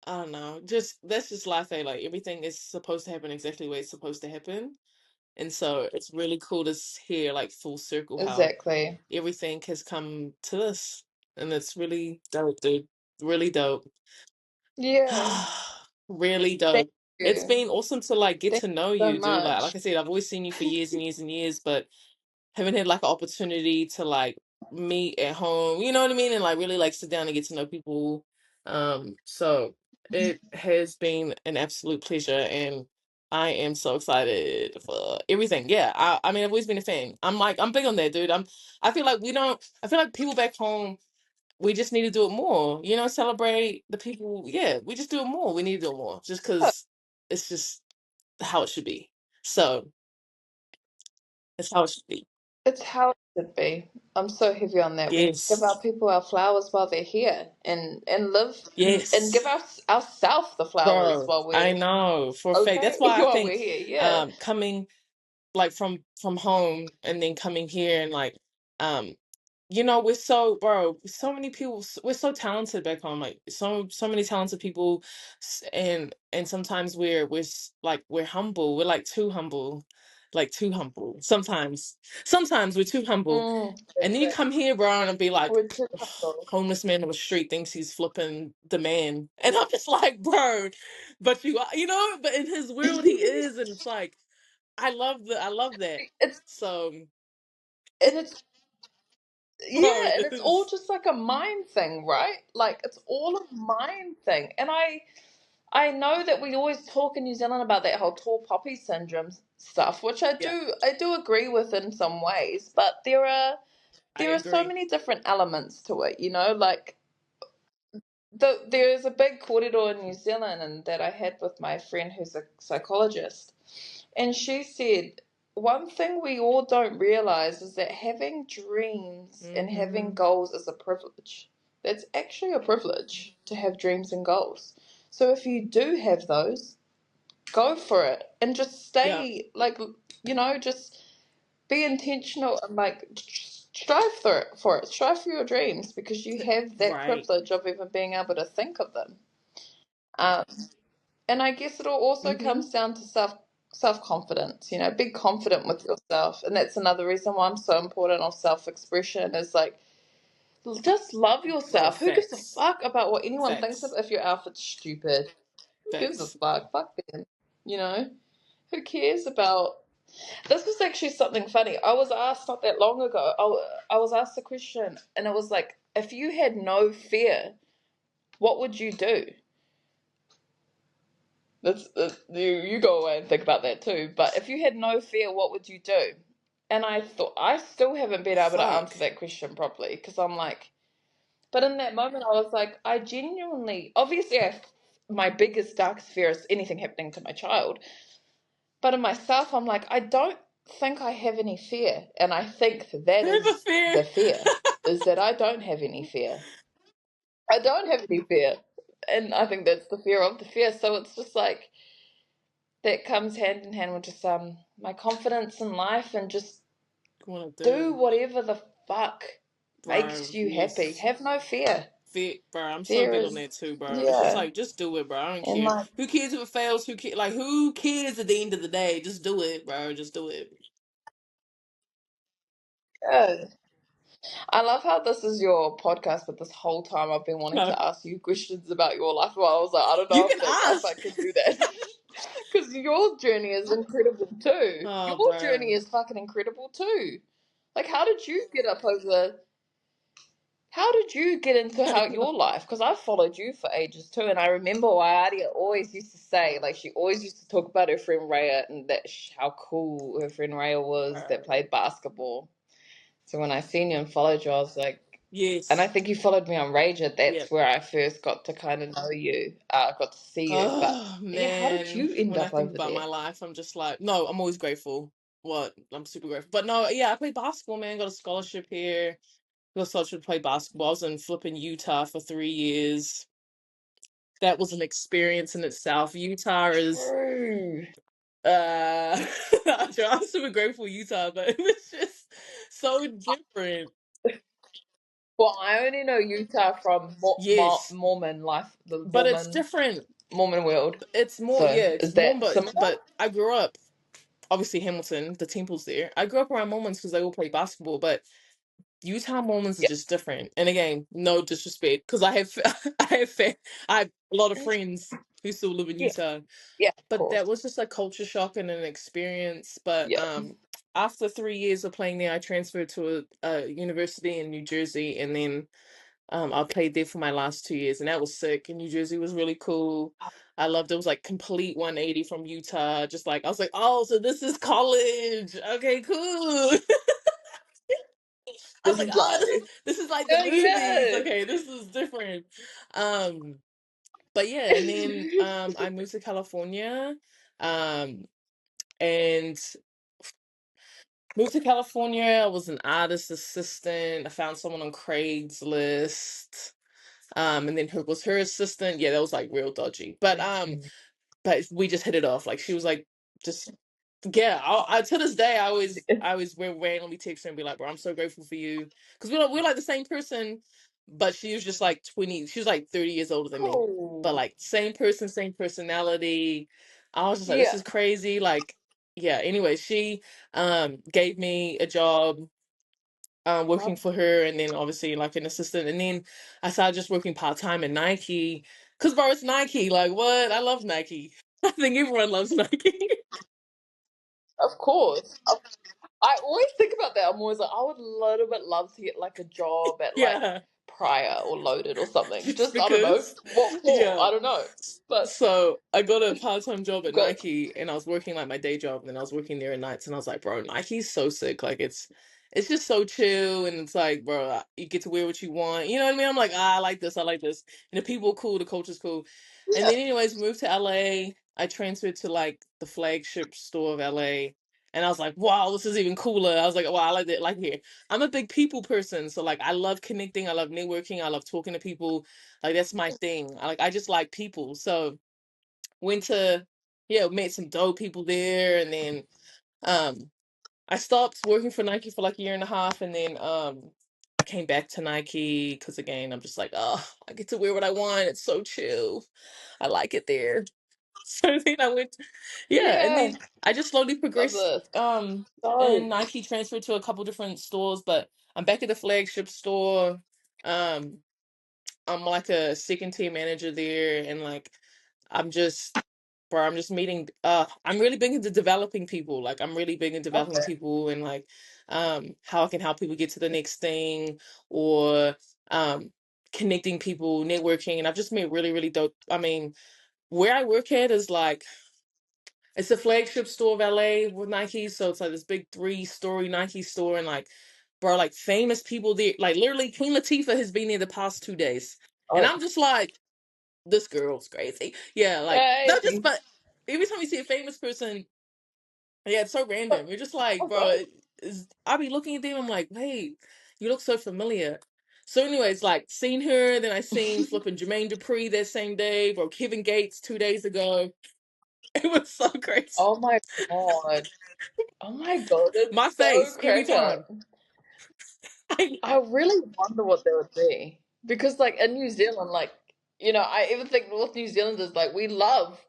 I don't know. Just that's just life. Like everything is supposed to happen exactly the way it's supposed to happen, and so it's really cool to hear like full circle how Exactly. everything has come to this, and it's really dope, dude. Really dope. Yeah. Really Thank dope. It's you. been awesome to like get Thank to know you so you, dude. Like much. I said, I've always seen you for years and years and years, but haven't had like an opportunity to like meet at home, you know what I mean? And like really like sit down and get to know people. So it has been an absolute pleasure and I am so excited for everything. Yeah, I mean I've always been a fan. I'm big on that, dude. I feel like I feel like people back home we just need to do it more, celebrate the people. Yeah, we just do it more. We need to do it more just because it's just how it should be. So it's how it should be. It's how it should be. I'm so heavy on that. We need to give our Yes. people our flowers while they're here and live and give Yes, ourselves the flowers bro. while I we're know for a fact. That's okay, why I while think we're here. Yeah. coming like from home and then coming here and like um we're so bro so many people we're so talented back home like so many talented people and sometimes like we're humble, we're like too humble sometimes we're too humble and then you Exactly. come here bro and be like We're too humble. homeless man on the street thinks he's flipping the man and I'm just like bro but you are but in his world he is and it's like I love that. It's So, and it's bro, yeah, it and it's all is. just like a mind thing, right? Like it's all a mind thing. And I know that we always talk in New Zealand about that whole tall poppy syndrome stuff, which Yeah, I do agree with in some ways, but I there are so agree. many different elements to it, like there is a big corridor in New Zealand and that I had with my friend who's a psychologist. And she said, one thing we all don't realize is that having dreams and having Hmm. goals is a privilege. That's actually a privilege to have dreams and goals. So if you do have those, go for it and just Yeah, stay like, just be intentional and like strive for it. Strive for your dreams because you have that right. privilege of even being able to think of them. Um, and I guess it all also Hmm. comes down to self confidence. Be confident with yourself, and that's another reason why I'm so important on self expression. Is like just love Bro, yourself. Who gives a facts. fuck about what anyone thinks of Facts. if your outfit's stupid? Who gives a Facts. fuck? Fuck them. You know who cares about? This was actually something funny. I was asked not that long ago. I was asked a question, and it was like, if you had no fear, what would you do? You go away and think about that too. But if you had no fear, what would you do? And I thought I still haven't been able to answer Fuck. that question properly because I'm like, but in that moment I was like, I genuinely, obviously, my biggest darkest fear is anything happening to my child. But in myself, I'm like, I don't think I have any fear, and I think that Have a is fear. the fear, is that I don't have any fear. I don't have any fear, and I think that's the fear of the fear. So it's just like that comes hand in hand with just my confidence in life and just Wanna do do, whatever the fuck makes bro? you happy. Yes. Have no fear. Fear, bro. I'm so Fear big on is that too, bro. It's just yeah, like, just do it, bro. I don't and care. like Who cares if it fails? Who care? Like, who cares at the end of the day? Just do it, bro. Just do it. yeah. I love how this is your podcast, but this whole time I've been wanting No. to ask you questions about your life. Well, I was like, I don't You know can if I ask. can do that because your journey is incredible too. Oh, Your journey bro. is fucking incredible too. Like, how did you get up over? How did you get into I how know. your life? Because I've followed you for ages too, and I remember Waiaria always used to say, like, she always used to talk about her friend Raya and that how cool her friend Raya was that Bro. played basketball. So when I seen you and followed you, I was like, and I Yes. think you followed me on Rager. Yep. That's where I first got to kind of know you, got to see you. But Oh yeah, how did man, you end when I up think over about there? my life, I'm just like, no, I'm always grateful. What? I'm super grateful. But no, yeah, I played basketball, man. Got a scholarship here. Got a scholarship to play basketball. I was in flipping Utah for 3 years. That was an experience in itself. Utah is True. uh I'm super grateful Utah, but it was just so different. Well, I only know Utah from Yes, Mormon life, the but it's different. Mormon world. It's more, So yeah, is it's more, that but similar? I grew up obviously Hamilton, the temple's there. I grew up around Mormons because they all play basketball, but Utah Mormons are Yep. just different. And again, no disrespect, because I have I have a lot of friends who still live in Yeah. Utah. Yeah. Of But course. that was just a culture shock and an experience. But Yep. after 3 years of playing there, I transferred to a university in New Jersey, and then I played there for my last 2 years, and that was sick. And New Jersey was really cool. I loved it. It was like complete 180 from Utah. Just like I was like, oh, so this is college. Okay, cool. I was This like, is oh, life. this is like the Oh movies. yeah. Okay, this is different. Um, but yeah, and then I moved to California. Um, and moved to California. I was an artist assistant. I found someone on Craigslist. And then who was her assistant? Yeah, that was like real dodgy. But we just hit it off. Like she was like just yeah. I to this day I always will randomly text her and be like, bro, I'm so grateful for you because we're like the same person, but she was just like 20. She was like 30 years older than me, but Cool. like same person, same personality. I was just like, this Yeah. is crazy. Like yeah. Anyway, she gave me a job working for her, and then obviously like an assistant, and then I started just working part-time at Nike because bro, it's Nike. Like what? I love Nike. I think everyone loves Nike. Of course. I always think about that. I'm always like, I would a little bit love to get like a job at like Yeah, Prior or Loaded or something. just Just I don't know because. what for. Yeah. I don't know, but So I got a part-time job at good. Nike, and I was working like my day job, and then I was working there at nights, and I was like, bro, Nike's so sick. Like it's just so chill, and it's like, bro, you get to wear what you want. You know what I mean? I'm like, I like this, I like this, and the people are cool, the culture's cool. And Yeah. then, anyways, moved to LA. I transferred to like the flagship store of LA, and I was like, wow, this is even cooler. I was like, wow, I like it. Like here, I'm a big people person, so like I love connecting, I love networking, I love talking to people. Like that's my thing. I just like people. So went to yeah, met some dope people there, and then um I stopped working for Nike for like a year and a half, and then I came back to Nike because again I'm just like, oh, I get to wear what I want. It's so chill. I like it there. So then I went yeah, and Yeah. then I just slowly Love progressed this. So and Nike transferred to a couple different stores, but I'm back at the flagship store. Um I'm like a second tier manager there, and like I'm just bro, I'm just meeting I'm really big into developing people. Like I'm really big in developing okay. people, and like how I can help people get to the next thing, or connecting people, networking, and I've just made really, really dope. I mean, where I work at is like It's the flagship store of LA with Nike. So it's like this big 3-story Nike store, and like, bro, like famous people there. Like literally, Queen Latifah has been there the past 2 days, and Oh, I'm just like, this girl's crazy. Yeah, like no, just yay. but every time you see a famous person, yeah, it's so random. You're just like, Oh, bro, God. I'll be looking at them. I'm like, wait, you look so familiar. So, anyways, like, seen her. Then I seen flipping Jermaine Dupri that same day, bro. Kevin Gates 2 days ago. It was so crazy. Oh my God. Oh my God, My it's so face every crack time. up. I really wonder what they would be. Because like in New Zealand, like, I even think North New Zealanders, like we love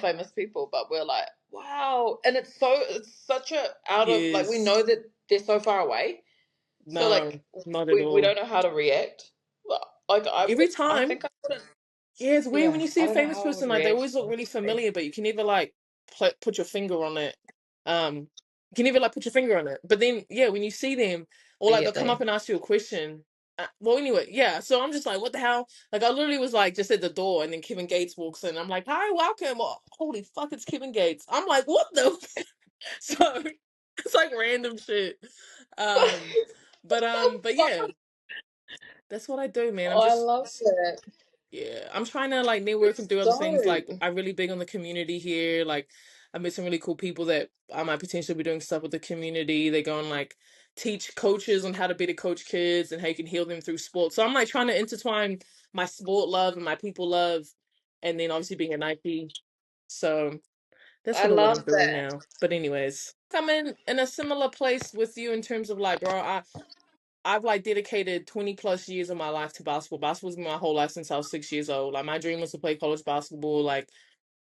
famous people, but we're like, wow. And it's such a out of like we know Yes. that they're so far away. So No, like not at we all. don't know how to react. Like Every I time. think I wouldn't. Yeah, it's weird when Yeah, you see I a don't know famous how I would person, like they react, always look really honestly. familiar, but you can never like put your finger on it. You can never like put your finger on it. But then, yeah, when you see them, or like they'll come up Immediately. and ask you a question. Well, anyway, yeah. So I'm just like, what the hell? Like I literally was like just at the door, and then Kevin Gates walks in. I'm like, hi, welcome. Oh, holy fuck, it's Kevin Gates. I'm like, what the? So it's like random shit. Um, but yeah, that's what I do, man. I'm Oh, I just love that. yeah, I'm trying to like network and It's do other things. Like dope. I'm really big on the community here. Like I met some really cool people that I might potentially be doing stuff with the community. They go and like teach coaches on how to better coach kids and how you can heal them through sports. So I'm like trying to intertwine my sport love and my people love, and then obviously being a Nike. So that's I sort of what I'm love doing that. now. But anyways, I'm in a similar place with you in terms of like, bro, I've like dedicated 20 plus years of my life to basketball. Basketball's been my whole life since I was 6 years old. Like my dream was to play college basketball. Like,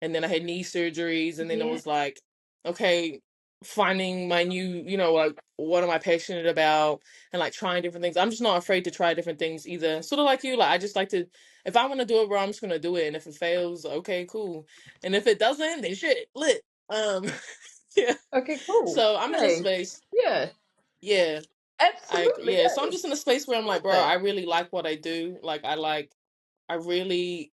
and then I had knee surgeries, and then it Yeah. was like, okay, finding my new, like what am I passionate about, and like trying different things. I'm just not afraid to try different things either. Sort of like you. Like I just like to, if I want to do it, bro, I'm just gonna do it. And if it fails, okay, cool. And if it doesn't, then shit, lit. Um, yeah. Okay, cool. So I'm in a Hey. space. Yeah. Yeah. Absolutely, Yeah, so I'm just in a yes. space where I'm like, Love bro, I that. really like what I do. I really,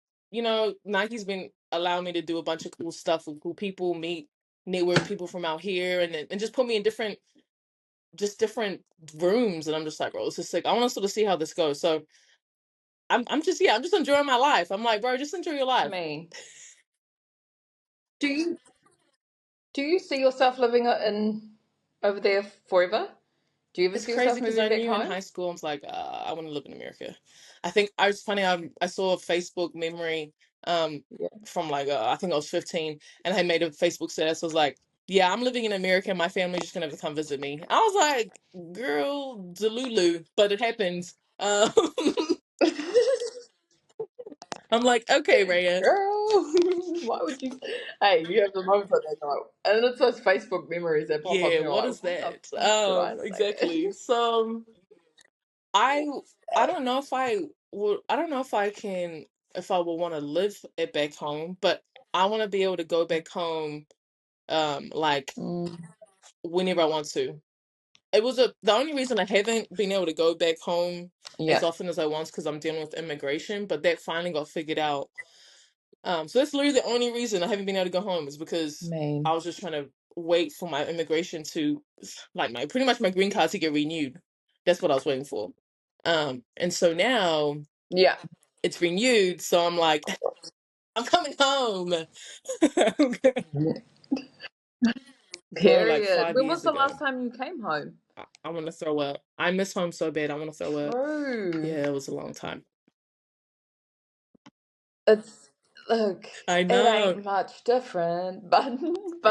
Nike's been allowing me to do a bunch of cool stuff with cool people, meet, network people from out here, and just put me in different rooms, and I'm just like, bro, this is sick. I want to sort of see how this goes. So I'm just enjoying my life. I'm like, bro, just enjoy your I life. mean, do you do you see yourself living in over there forever? Do you ever It's see crazy yourself because moving I back knew in home? high school, I was like, I want to live in America. I think I was funny. I saw a Facebook memory Yeah. from like I think I was 15, and I made a Facebook status. I was like, yeah, I'm living in America, and my family's just gonna have to come visit me. I was like, girl, Delulu, but it happened. I'm like, okay, Raya, Girl, why would you? Hey, you have the moments like that, though. And it's those Facebook memories that pop up, yeah, and you're what like, is why the that? fuck did I say Exactly. that? So I I don't know if I don't know if I can if I will want to live it back home, but I want to be able to go back home like Mm, whenever I want to. The only reason I haven't been able to go back home as yeah, often as I want because I'm dealing with immigration, but that finally got figured out. So that's literally the only reason I haven't been able to go home is because mean. I was just trying to wait for my immigration to like my pretty much my green card to get renewed. That's what I was waiting for. And so now Yeah, it's renewed, so I'm like, I'm coming home. Bro, like period. five When was years the ago. last time you came home? I want to throw up. I miss home so bad. I want to throw up. True. Yeah, it was a long time. It's look, I it know. ain't much different, but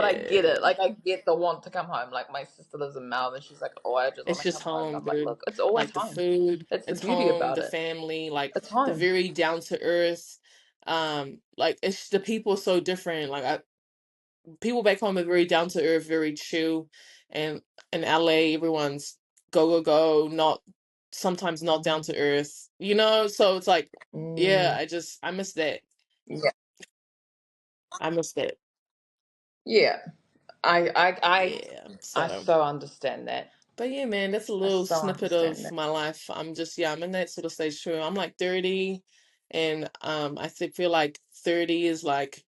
I get Yeah. it. Like I get the want to come home. Like my sister lives in Melbourne. She's like, oh, I just want It's to just come home, and home, I'm like, dude. look, it's always Like the home. food, That's the it's beauty home, about the it. family, like It's the home. very down to earth. Like it's the people are so different. People back home are very down to earth, very chill, and in LA, everyone's go go go, not sometimes not down to earth. So it's like, yeah, Mm, I miss that. yeah, I miss that. yeah. I I I Yeah. I So. so understand that. But yeah, man, that's a I little so snippet understand of that. my life. I'm in that sort of stage too. I'm like 30, and feel like 30 is like,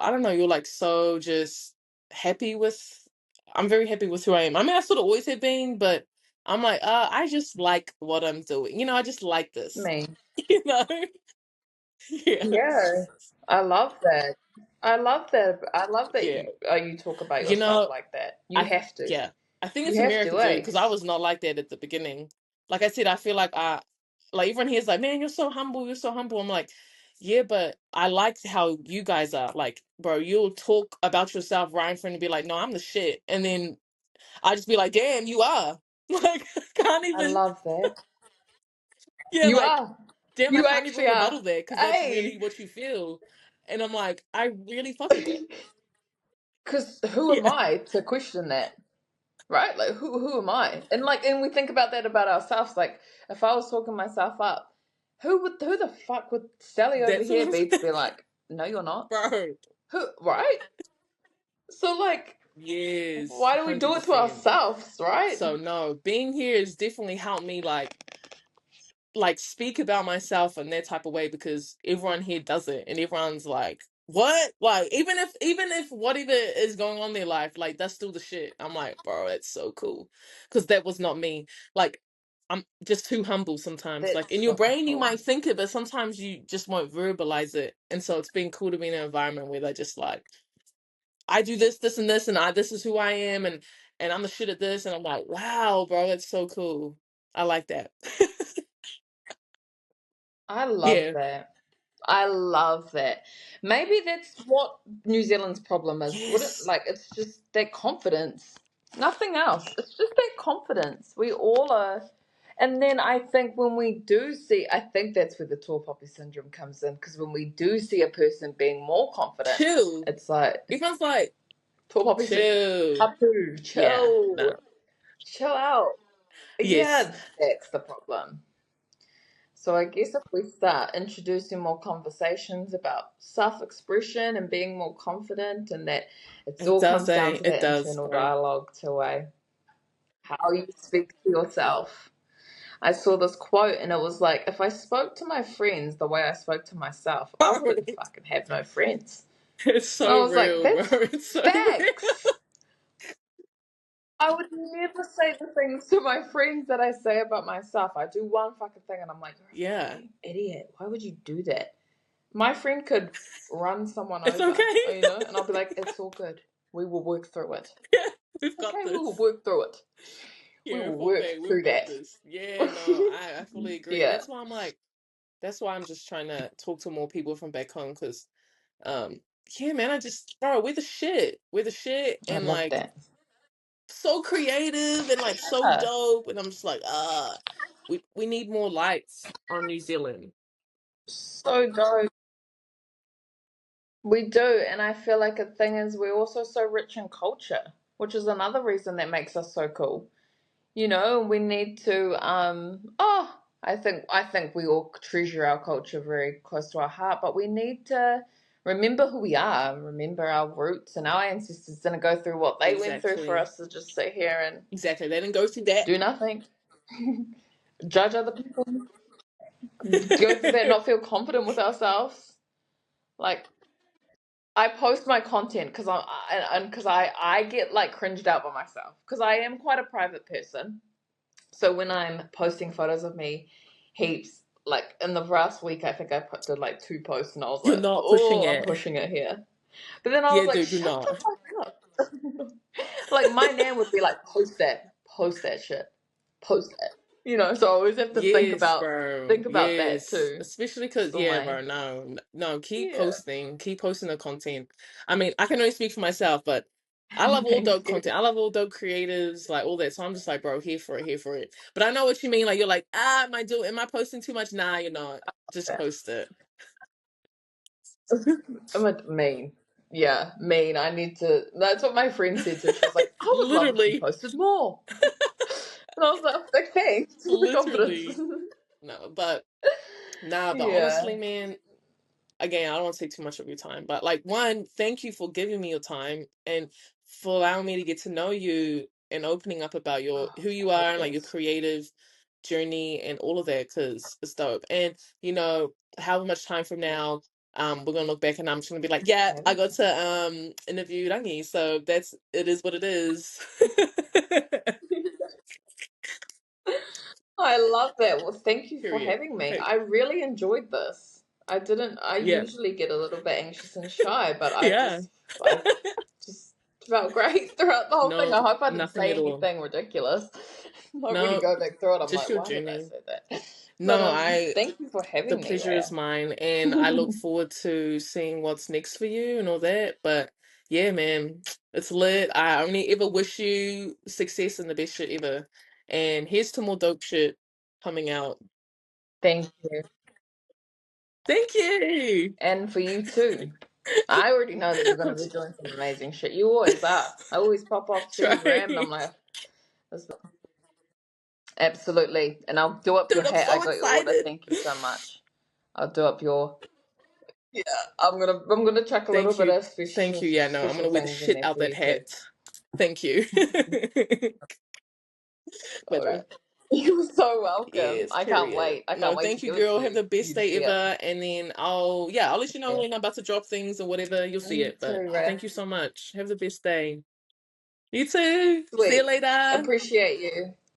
I don't know, you're like so just happy with. I'm very happy with who I am. I mean, I sort of always have been, but I'm like, I just like what I'm doing. I just like this. Me. You know? Yeah. Yeah, I love that. I love that. I love that Yeah. you talk about You yourself know, like that. You I have to. yeah. I think You it's have to, America too, eh? because I was not like that at the beginning. Like I said, I feel like like everyone here is like, man, you're so humble, you're so humble. I'm like, yeah, but I like how you guys are. Like, bro, you'll talk about yourself right in front and be like, no, I'm the shit. And then I just be like, damn, you are. Like, I can't I even, love that. yeah, You like, are. damn, I You can't even actually are. rebuttal that because that's really Hey, what you feel. And I'm like, I really fuck with that. because who am Yeah. I to question that? Right? Like who am I? And we think about that about ourselves. Like if I was talking myself up, who the fuck would Sally over That's what here I'm be to saying. be like, no, you're not. Bro. Who right? So like, Yes, why do we do it to 100%. ourselves, right? So no, being here has definitely helped me like speak about myself in that type of way because everyone here does it and everyone's like, what? Like even if whatever is going on in their life, like that's still the shit. I'm like, bro, that's so cool. Cause that was not me. Like I'm just too humble sometimes. Like That's in your so brain you cool. might think it, but sometimes you just won't verbalize it. And so it's been cool to be in an environment where they're just like, I do this, this, and this, and this is who I am, and I'm the shit at this, and I'm like, wow, bro, that's so cool. I like that. I love Yeah. that. I love that. Maybe that's what New Zealand's problem is. Wouldn't Yes. like it's just that confidence. Nothing else. It's just that confidence. We all are. And then I think when we do see, I think that's where the tall poppy syndrome comes in. Because when we do see a person being more confident, Chill. it's like Everyone's like, tall poppy syndrome. chill. Hapu, Yeah. No. chill, chill out. Yes. Yeah, that's the problem. So I guess if we start introducing more conversations about self-expression and being more confident, and that it It all does, comes down eh? to It that does, internal bro. dialogue to how you speak to yourself. I saw this quote and it was like, if I spoke to my friends the way I spoke to myself, I wouldn't fucking have no friends. It's And I so was like, real, bro. that's It's so real. facts. I would never say the things to my friends that I say about myself. I do one fucking thing and I'm like, you're a Yeah. fucking idiot. Why would you do that? My friend could run someone It's over, okay. and I'll be like, it's all good. We will work through it. Yeah. We've got Okay, we will this. work through it. We Yeah, will full work bag. We've through got that. this. Yeah, no, I fully agree. And Yeah, that's why I'm just trying to talk to more people from back home because Um, yeah, man, bro, we're the shit. We're the shit I and love like that. so creative and like so Yeah, dope. And I'm just like, we need more lights on New Zealand. so dope. We do, and I feel like a thing is we're also so rich in culture, which is another reason that makes us so cool. We need to I think we all treasure our culture very close to our heart, but we need to remember who we are, remember our roots, and our ancestors didn't go through what they went through for Exactly. us to just sit here and Exactly. They didn't go through that. do nothing, judge other people, go through that, not feel confident with ourselves. Like I post my content because I get like cringed out by myself because I am quite a private person. So when I'm posting photos of me, heaps like in the last week, I think did like 2 posts, and I was You're like, not pushing oh, I'm it. pushing it here. But then I was Yeah, like, dude, do shut the not. fuck up. Like my nan would be like, post that shit, post that. So I always have to think Yes, about bro. think about that Yes. too. Especially because, So yeah, my bro, no, yeah, keep posting the content. I mean, I can only speak for myself, but I love all thank dope you. content. I love all dope creatives, like all that. So I'm just like, bro, here for it, here for it. But I know what you mean. Like, you're like, am I posting too much? Nah, you're not. Just post it. I'm a mean. Yeah, mean. I need to. That's what my friend said too. She was like, I would love if you Literally, posted more. And I was like, thanks for the confidence. literally. No, but nah, but Yeah. honestly, man, again, I don't want to take too much of your time, but like one, thank you for giving me your time and for allowing me to get to know you and opening up about Oh, who you of are and like your course. creative journey and all of that because it's dope. And however much time from now. we're gonna look back and I'm just gonna be like, yeah, I got to interview Rangi, so it is what it is. I love that. Well, thank you for Period. having me. Hey, I really enjoyed this. I yeah, usually get a little bit anxious and shy, but yeah. I just felt great throughout the whole thing. I No, hope I didn't nothing say at all. anything ridiculous. Might really No, go back through it. I'm just like, your why did I journey. say that? But No, I thank you for the having me, pleasure is Rhea. mine, and I look forward to seeing what's next for you and all that. But yeah, man, it's lit. I only ever wish you success and the best shit ever. And here's to more dope shit coming out. Thank you. Thank you. And for you too. I already know that you're going I'm to be doing some amazing shit. You always are. I always pop off, see you gram, and I'm trying. like, this absolutely. And I'll do up your Dude, I'm hat. I so got your order. excited. Thank you so much. I'll do up your yeah. I'm gonna chuck a little Thank bit you. of Thank you. Yeah, no, I'm special gonna wear the things in shit there out for that you too. hat. Thank you. But So you're so welcome. yes, I can't period. wait. I can't No, wait to thank you, give it girl. to Have the you best to day see it. ever. And then I'll let you know Yeah. when I'm about to drop things or whatever. You'll see You it. But too, Ray. thank you so much. Have the best day. You too. See you Sweet. later. Appreciate you.